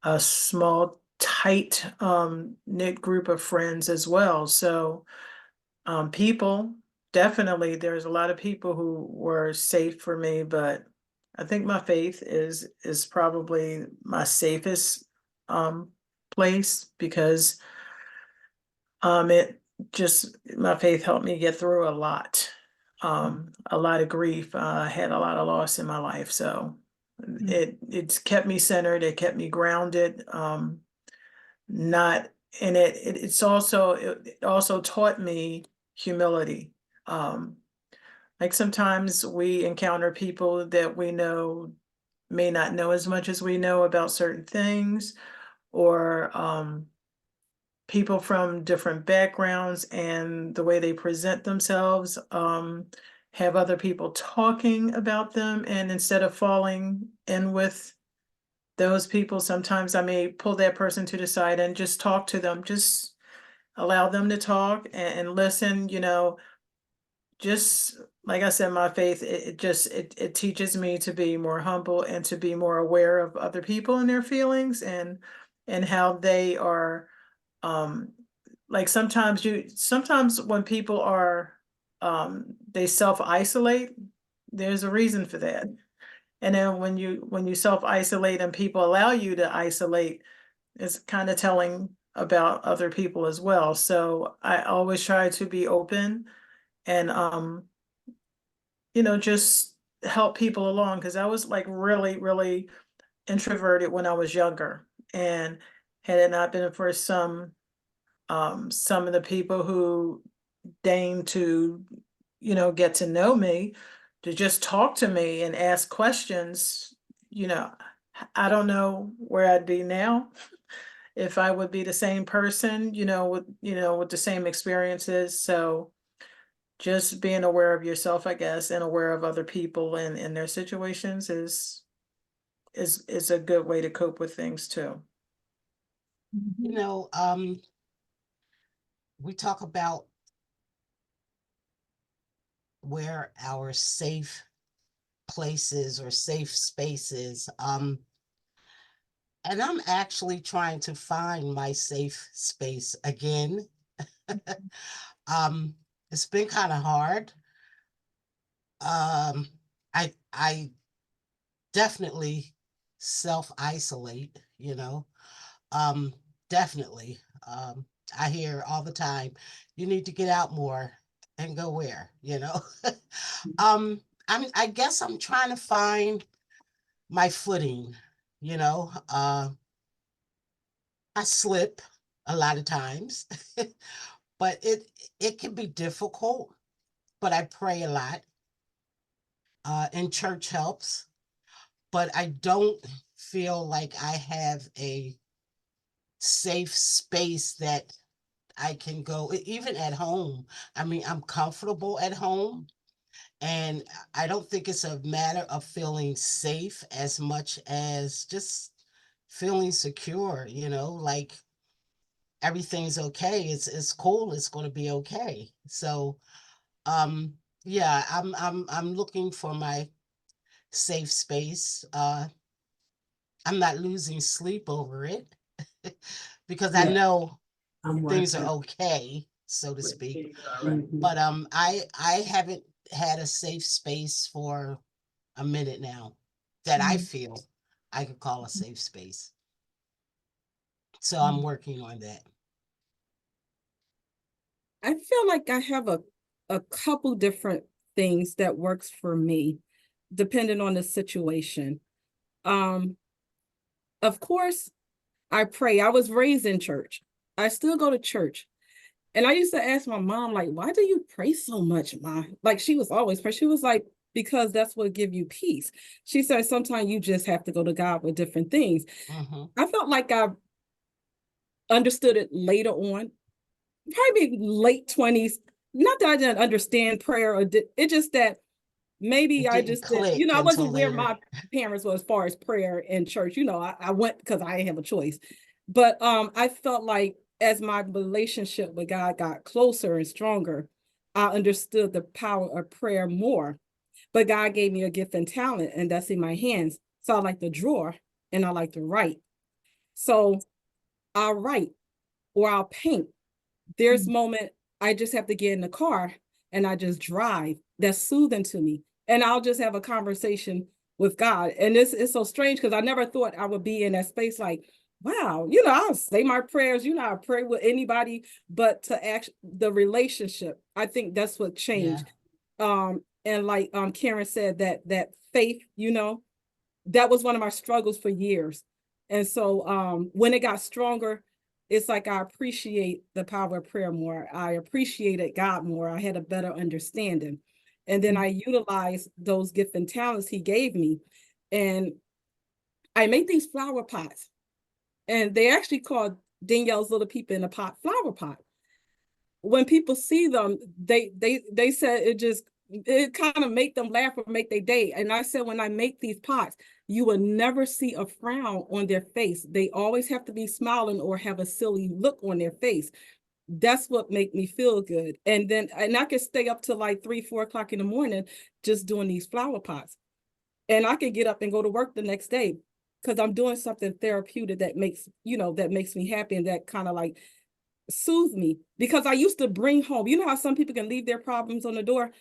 S5: a small, tight knit group of friends as well. So people, definitely, there's a lot of people who were safe for me, but I think my faith is probably my safest place, because it just, my faith helped me get through a lot. a lot of grief. I had a lot of loss in my life, so it's kept me centered. It kept me grounded. Not and it also taught me humility. Like sometimes we encounter people that we know may not know as much as we know about certain things, or people from different backgrounds, and the way they present themselves have other people talking about them, and instead of falling in with those people, sometimes I may pull that person to the side and just talk to them, just allow them to talk and listen, just like I said, my faith, it teaches me to be more humble and to be more aware of other people and their feelings, and how they are, like sometimes when people are, they self-isolate, there's a reason for that. And then when you self-isolate and people allow you to isolate, it's kind of telling about other people as well. So I always try to be open and just help people along, because I was like really, really introverted when I was younger. And had it not been for some of the people who deigned to, get to know me, to just talk to me and ask questions, I don't know where I'd be now, if I would be the same person, with the same experiences. So just being aware of yourself, I guess, and aware of other people and their situations is a good way to cope with things too.
S3: You know, we talk about where our safe places or safe spaces. And I'm actually trying to find my safe space again. It's been kind of hard. I definitely self-isolate, definitely. I hear all the time, you need to get out more, and go where, I guess I'm trying to find my footing, you know. I slip a lot of times, but it can be difficult, but I pray a lot. And church helps, but I don't feel like I have a safe space that I can go, even at home. I mean, I'm comfortable at home, and I don't think it's a matter of feeling safe as much as just feeling secure, like everything's okay. It's cool. It's going to be okay. So, yeah, I'm looking for my safe space. I'm not losing sleep over it because I
S7: Yeah.
S3: know
S7: I'm
S3: things are
S7: watching.
S3: okay, so to speak.
S7: Mhm.
S3: But I haven't had a safe space for a minute now that I feel I could call a safe space. So I'm working on that.
S9: I feel like I have a couple different things that works for me, depending on the situation. Um, of course, I pray. I was raised in church. I still go to church. And I used to ask my mom, like, why do you pray so much, Mom? Like, she was always praying. She was like, because that's what give you peace. She said, sometimes you just have to go to God with different things. I felt like I understood it later on, probably late 20s. Not that I didn't understand prayer, or it just that maybe
S3: It
S9: I
S3: didn't
S9: just did,
S3: click
S9: I
S3: until
S9: wasn't where
S3: later.
S9: my parents were as far as prayer and church. I went because I didn't have a choice. But I felt like as my relationship with God got closer and stronger, I understood the power of prayer more. But God gave me a gift and talent, and that's in my hands. So I like to draw and I like to write. So I'll write or I'll paint. There's moment I just have to get in the car and I just drive. That's soothing to me. And I'll just have a conversation with God. And this is so strange because I never thought I would be in that space like, wow, I'll say my prayers, I pray with anybody, but to act the relationship, I think that's what changed. And like Karen said, that faith, you know, that was one of my struggles for years. And so when it got stronger, it's like I appreciate the power of prayer more. I appreciated God more. I had a better understanding. And then I utilized those gifts and talents he gave me. And I made these flower pots. And they actually called Danielle's Little People in a Pot flower pot. When people see them, they said it kind of make them laugh or make their day. And I said, when I make these pots, you will never see a frown on their face. They always have to be smiling or have a silly look on their face. That's what make me feel good. And I could stay up till like 3, 4 o'clock in the morning just doing these flower pots. And I could get up and go to work the next day because I'm doing something therapeutic that makes me happy and that kind of like soothe me. Because I used to bring home, you know how some people can leave their problems on the door?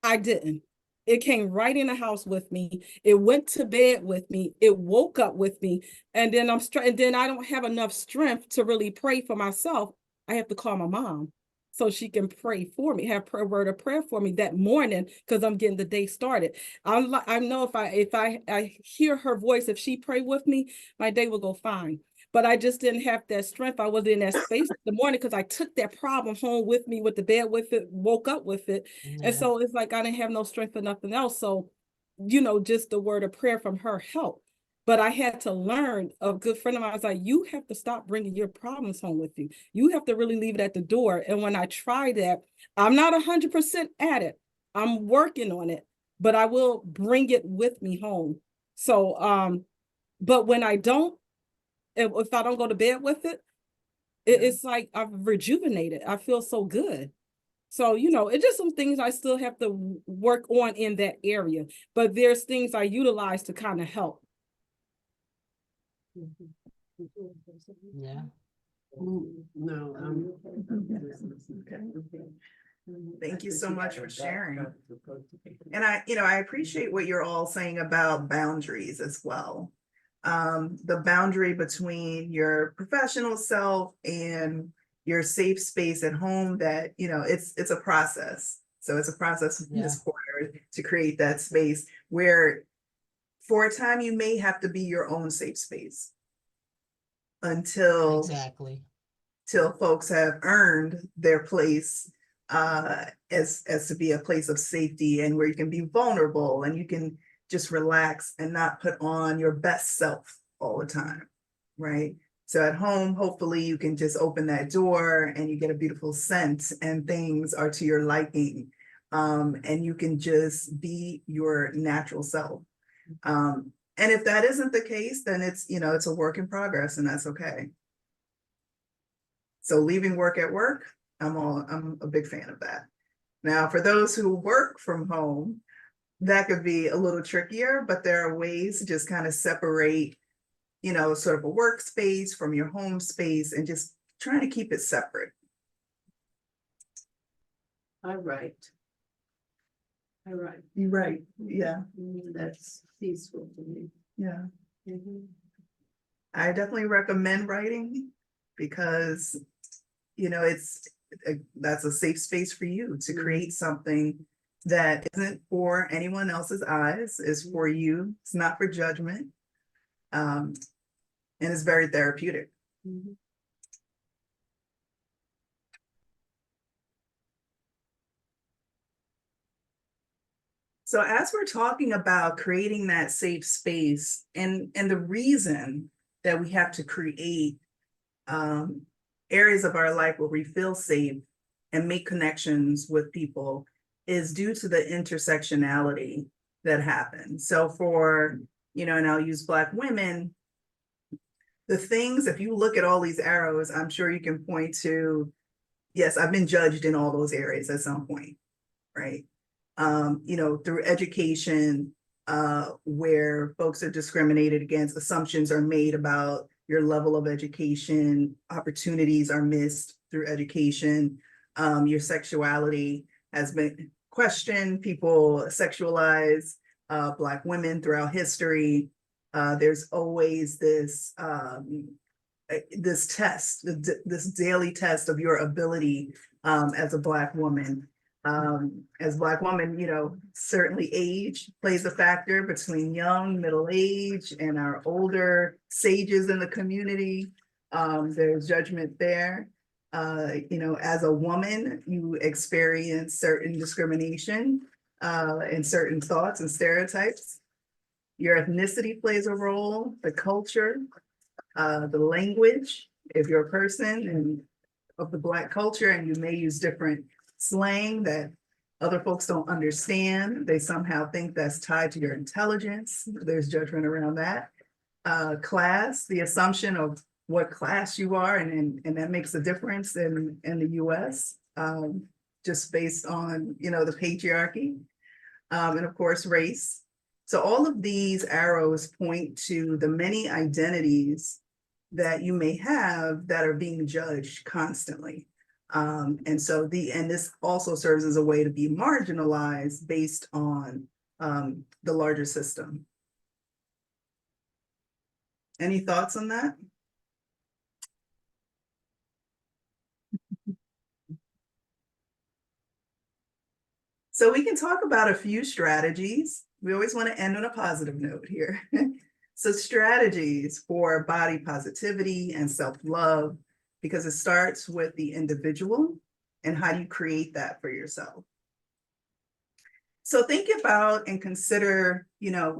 S9: I didn't. It came right in the house with me. It went to bed with me. It woke up with me. And then then I don't have enough strength to really pray for myself. I have to call my mom so she can pray for me, have a word of prayer for me that morning because I'm getting the day started. I know if I hear her voice, if she pray with me, my day will go fine. But I just didn't have that strength. I wasn't in that space in the morning because I took that problem home with me, with the bed with it, woke up with it.
S8: Yeah.
S9: And so it's like I didn't have no strength for nothing else. So, just the word of prayer from her helped. But I had to learn, a good friend of mine was like, you have to stop bringing your problems home with you. You have to really leave it at the door. And when I try that, I'm not 100% at it. I'm working on it, but I will bring it with me home. So, but when I don't, if I don't go to bed with it, it's like I've rejuvenated. I feel so good. So, it's just some things I still have to work on in that area, but there's things I utilize to kind of help.
S8: Yeah.
S7: No,
S2: Thank you so much for sharing. And I appreciate what you're all saying about boundaries as well. The boundary between your professional self and your safe space at home, that, it's a process. So it's a process, Ms. Porter, to create that space where for a time you may have to be your own safe space until folks have earned their place as to be a place of safety and where you can be vulnerable and you can just relax and not put on your best self all the time, right? So at home, hopefully you can just open that door and you get a beautiful scent and things are to your liking, and you can just be your natural self. And if that isn't the case, then it's a work in progress, and that's okay. So leaving work at work, I'm a big fan of that. Now, for those who work from home, that could be a little trickier, but there are ways to just kind of separate, sort of a workspace from your home space and just trying to keep it separate.
S7: All right.
S2: Right. Yeah.
S7: That's peaceful to me.
S2: Yeah. I definitely recommend writing because, that's a safe space for you to create something that isn't for anyone else's eyes, is for you. It's not for judgment. And it's very therapeutic. So as we're talking about creating that safe space and the reason that we have to create areas of our life where we feel safe and make connections with people is due to the intersectionality that happens. So for, and I'll use Black women, the things, if you look at all these arrows, I'm sure you can point to, yes, I've been judged in all those areas at some point, right? Through education, where folks are discriminated against, assumptions are made about your level of education, opportunities are missed through education, your sexuality has been questioned, people sexualize Black women throughout history. There's always this test, this daily test of your ability as a Black woman. As Black woman, certainly age plays a factor between young, middle age, and our older sages in the community. There's judgment there. As a woman, you experience certain discrimination and certain thoughts and stereotypes. Your ethnicity plays a role, the culture, the language, if you're a person and of the Black culture and you may use different slang that other folks don't understand. They somehow think that's tied to your intelligence. There's judgment around that. Class, the assumption of what class you are, and that makes a difference in the US, just based on, the patriarchy. And of course, race. So all of these arrows point to the many identities that you may have that are being judged constantly. And this also serves as a way to be marginalized based on the larger system. Any thoughts on that? So we can talk about a few strategies. We always want to end on a positive note here. So strategies for body positivity and self-love, because it starts with the individual and how do you create that for yourself. So think about and consider,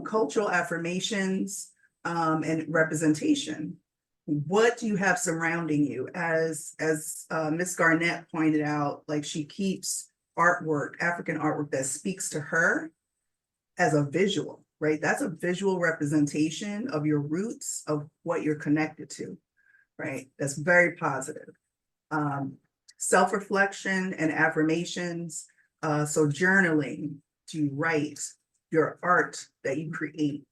S2: cultural affirmations and representation. What do you have surrounding you? As Ms. Garnett pointed out, like she keeps artwork, African artwork that speaks to her as a visual, right? That's a visual representation of your roots, of what you're connected to, right? That's very positive. Self-reflection and affirmations. So journaling, do you write, your art that you create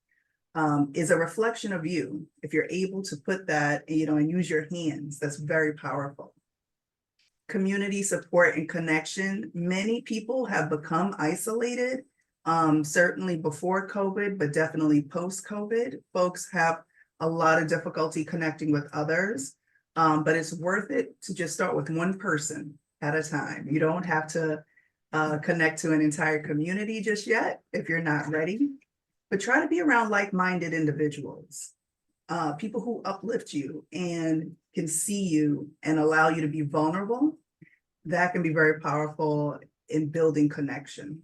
S2: is a reflection of you. If you're able to put that, and use your hands, that's very powerful. Community support and connection. Many people have become isolated, certainly before COVID, but definitely post-COVID. Folks have a lot of difficulty connecting with others, but it's worth it to just start with one person at a time. You don't have to connect to an entire community just yet if you're not ready, but try to be around like-minded individuals, people who uplift you and can see you and allow you to be vulnerable. That can be very powerful in building connection.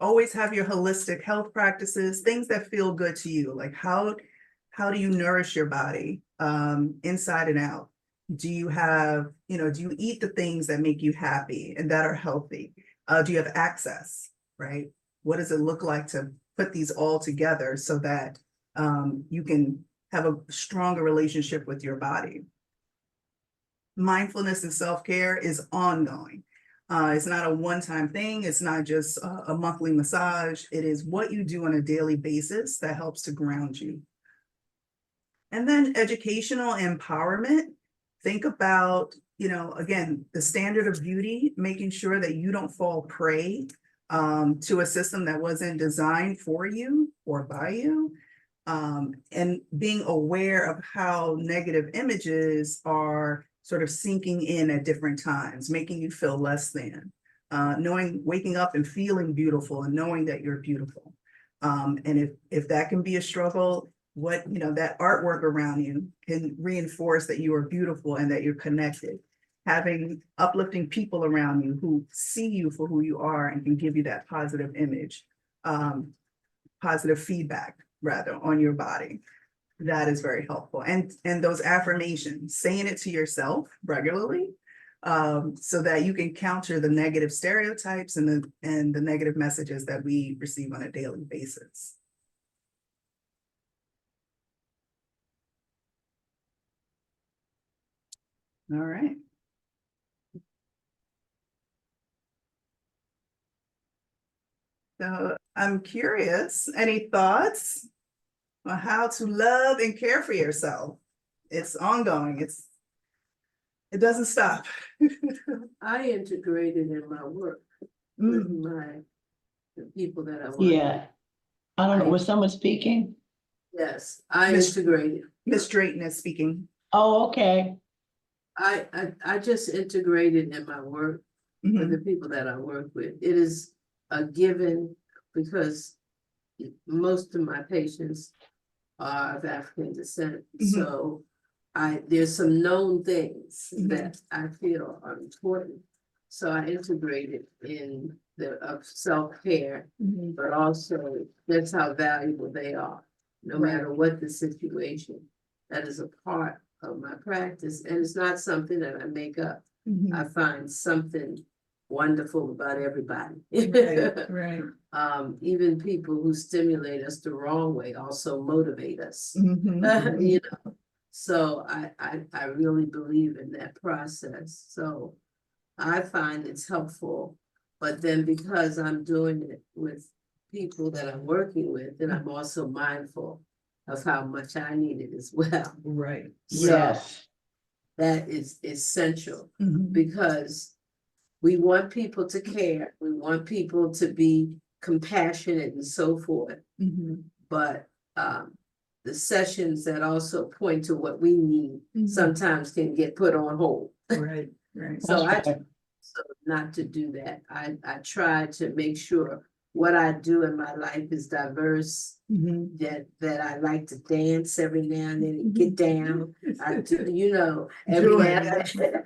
S2: Always have your holistic health practices, things that feel good to you. Like how do you nourish your body inside and out? Do you have, do you eat the things that make you happy and that are healthy? Do you have access, right? What does it look like to put these all together so that you can have a stronger relationship with your body? Mindfulness and self-care is ongoing. It's not a one-time thing. It's not just a monthly massage. It is what you do on a daily basis that helps to ground you. And then educational empowerment. Think about, again, the standard of beauty, making sure that you don't fall prey to a system that wasn't designed for you or by you. And being aware of how negative images are sort of sinking in at different times, making you feel less than, waking up and feeling beautiful and knowing that you're beautiful. And if that can be a struggle, that artwork around you can reinforce that you are beautiful and that you're connected. Having uplifting people around you who see you for who you are and can give you that positive image, positive feedback rather on your body. That is very helpful. And those affirmations, saying it to yourself regularly, so that you can counter the negative stereotypes and the negative messages that we receive on a daily basis. All right. So I'm curious, any thoughts on how to love and care for yourself? It's ongoing. It doesn't stop.
S4: I integrated in my work with the people that I work with.
S8: Yeah. I don't know, was someone speaking?
S4: Yes, I integrated.
S2: Miss Drayton is speaking.
S8: Oh, okay.
S4: I just integrated in my work with the people that I work with. It is a given because most of my patients are of African descent. So there's some known things that I feel are important. So I integrate it in the of self-care, but also that's how valuable they are, no matter what the situation. That is a part of my practice, and it's not something that I make up. I find something wonderful about everybody.
S2: Right.
S4: Even people who stimulate us the wrong way also motivate us. You know, so I really believe in that process. So I find it's helpful, but then because I'm doing it with people that I'm working with, then I'm also mindful of how much I need it as well.
S2: Right.
S4: So
S8: Yes.
S4: that is essential because we want people to care. We want people to be compassionate and so forth. But the sessions that also point to what we need sometimes can get put on hold.
S2: Right. Right.
S4: So
S8: That's right.
S4: so not to do that. I try to make sure what I do in my life is diverse, that I like to dance every now and then and get down. I do, you know, every
S2: Joy,
S4: now and then.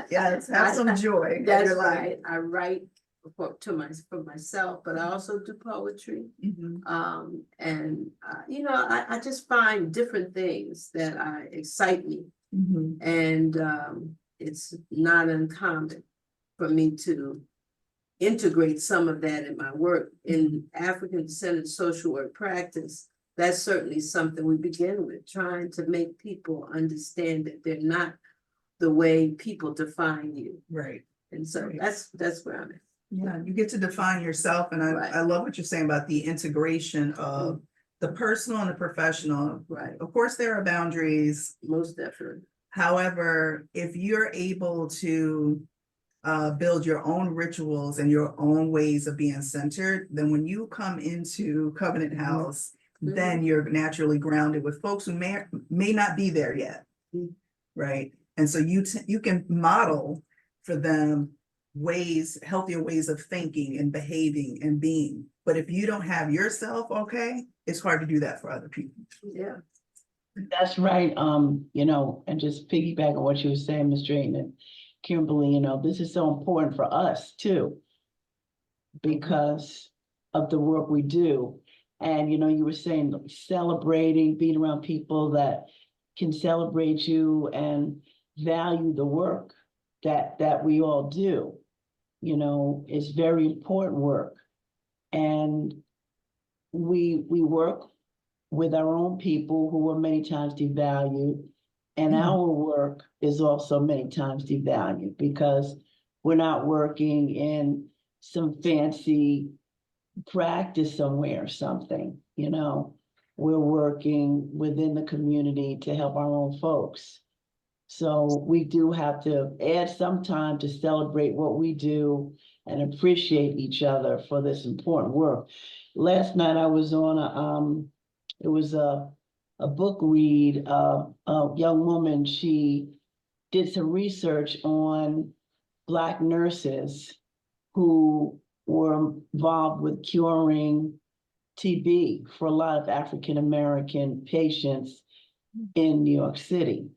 S2: Yes, have some joy. in
S4: That's
S2: your life.
S4: right. I write for myself, but I also do poetry. You know, I just find different things that excite me. And it's not uncommon for me to integrate some of that in my work. In African descendant social work practice, that's certainly something we begin with, trying to make people understand that they're not the way people define you.
S2: Right.
S4: And so
S2: Right.
S4: that's where I'm at.
S2: Yeah, you get to define yourself, and I love what you're saying about the integration of the personal and the professional.
S4: Right.
S2: Of course, there are boundaries.
S4: Most definitely.
S2: However, if you're able to build your own rituals and your own ways of being centered, then when you come into Covenant House, then you're naturally grounded with folks who may not be there yet, right? And so you can model for them healthier ways of thinking and behaving and being. But if you don't have yourself okay, it's hard to do that for other people.
S4: Yeah.
S8: That's right. You know, and just piggyback on what you were saying, Ms. Drayton and Kimberly, you know, this is so important for us too, because of the work we do. And, you know, you were saying celebrating, being around people that can celebrate you and value the work that we all do, you know, is very important work. And we work with our own people who are many times devalued. And our work is also many times devalued because we're not working in some fancy practice somewhere or something, you know. We're working within the community to help our own folks. So we do have to add some time to celebrate what we do and appreciate each other for this important work. Last night I was on it was a book read. A young woman, she did some research on Black nurses who were involved with curing TB for a lot of African American patients in New York City.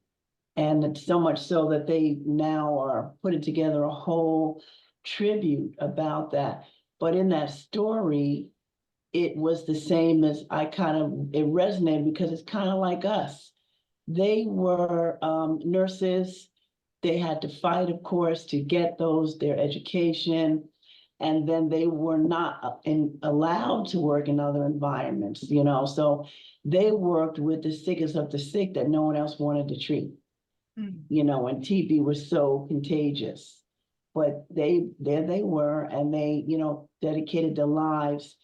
S8: And it's so much so that they now are putting together a whole tribute about that. But in that story, it was the same as it resonated because it's kind of like us. They were nurses. They had to fight, of course, to get their education. And then they were not allowed to work in other environments, you know. So they worked with the sickest of the sick that no one else wanted to treat, you know, and TB was so contagious. But there they were, and they, you know, dedicated their lives.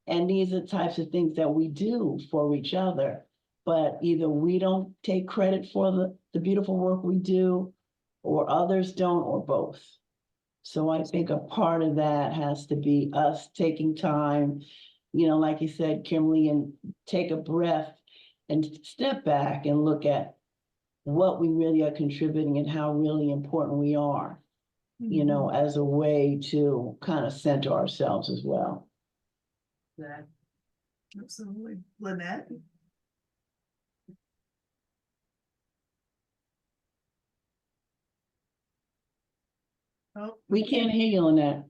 S8: And these are the types of things that we do for each other. But either we don't take credit for the beautiful work we do, or others don't, or both. So I think a part of that has to be us taking time, you know, like you said, Kimberly, and take a breath and step back and look at what we really are contributing and how really important we are. you know, as a way to kind of center ourselves as well.
S4: That
S2: Absolutely. Lynette? Oh,
S8: We can't hear you on that.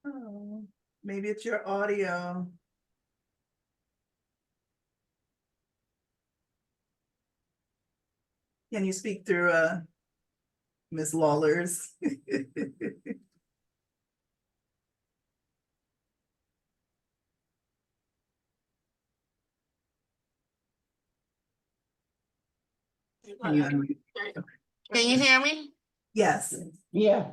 S2: oh, maybe it's your audio. Can you speak through Miss Lawler's?
S11: Can you hear me?
S2: Yes.
S8: Yeah.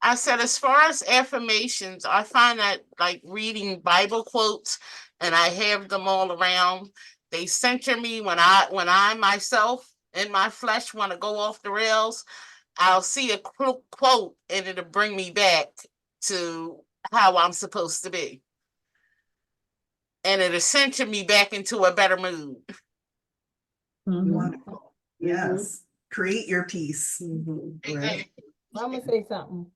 S11: I said, as far as affirmations, I find that like reading Bible quotes, and I have them all around. They center me when I myself in my flesh want to go off the rails. I'll see a quote and it'll bring me back to how I'm supposed to be. And it'll center me back into a better mood.
S8: Mhm.
S2: Wonderful. Yes. Create your peace.
S11: Right.
S12: I'm gonna say something.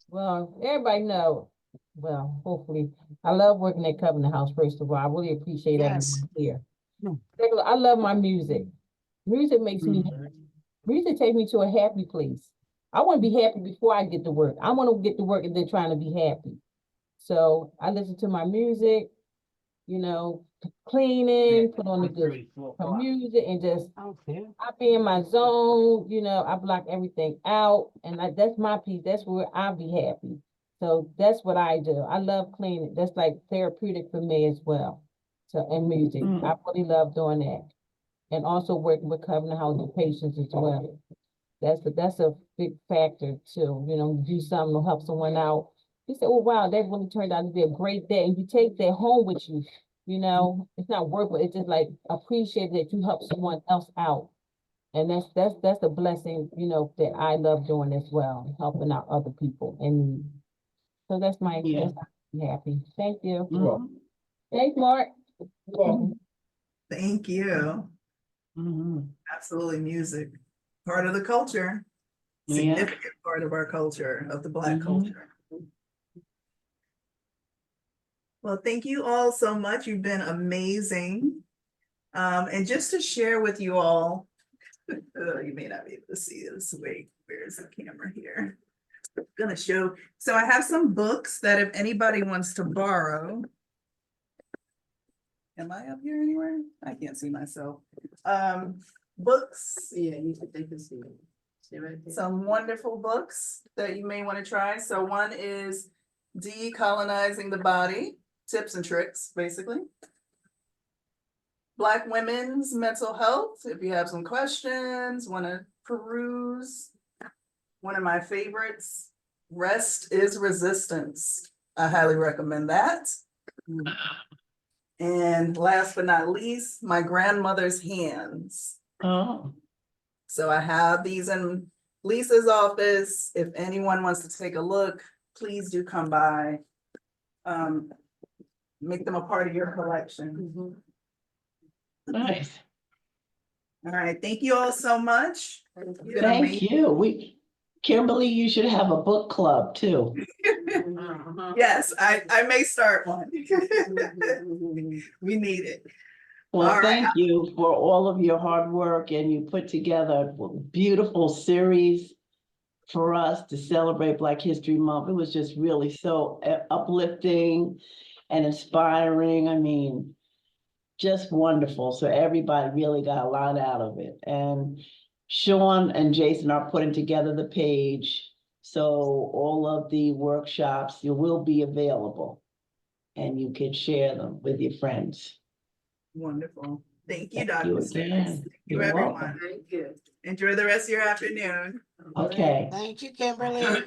S12: Well, everybody know, well, hopefully, I love working at Covenant House, first of all. I really appreciate
S11: Yes.
S12: everyone here. Secondly, I love my music. Music makes me happy. Music takes me to a happy place. I want to be happy before I get to work. I want to get to work and then trying to be happy. So I listen to my music, you know, cleaning, put on the good music, and just I be in my zone, you know, I block everything out, and that's my peace. That's where I'll be happy. So that's what I do. I love cleaning. That's like therapeutic for me as well. So, and music, I really love doing that. And also working with Covenant House and patients as well. That's a big factor too, you know, do something to help someone out. You say, oh, wow, that really turned out to be a great day. And you take that home with you, you know, it's not work, but it's just like appreciate that you help someone else out. And that's a blessing, you know, that I love doing as well, helping out other people in need. So that's happy. Thank you. Thanks, Mark.
S2: Thank you. Absolutely, music. Part of the culture. Significant part of our culture, of the Black culture. Well, thank you all so much. You've been amazing. And just to share with you all, you may not be able to see this. Wait, where's the camera here? I'm gonna show. So I have some books that if anybody wants to borrow. Am I up here anywhere? I can't see myself. Books.
S4: Yeah, they can see it. See right there.
S2: Some wonderful books that you may want to try. So one is Decolonizing the Body, Tips and Tricks, basically. Black Women's Mental Health, if you have some questions, want to peruse. One of my favorites, Rest is Resistance. I highly recommend that. And last but not least, My Grandmother's Hands.
S8: Oh.
S2: So I have these in Lisa's office. If anyone wants to take a look, please do come by. Make them a part of your collection.
S8: Nice.
S2: All right, thank you all so much.
S8: Thank you. Kimberly, you should have a book club too.
S2: Yes, I may start one. We need it.
S8: Well, thank you for all of your hard work, and you put together a beautiful series for us to celebrate Black History Month. It was just really so uplifting and inspiring. I mean, just wonderful. So everybody really got a lot out of it. And Sean and Jason are putting together the page. So all of the workshops, you will be available and you can share them with your friends.
S2: Wonderful. Thank you,
S8: Thank you
S2: Dr. Stacks.
S8: again.
S2: Thank you,
S8: You're
S2: everyone.
S8: welcome.
S4: Thank you.
S2: Enjoy the rest of your afternoon.
S8: Okay.
S11: Thank you, Kimberly.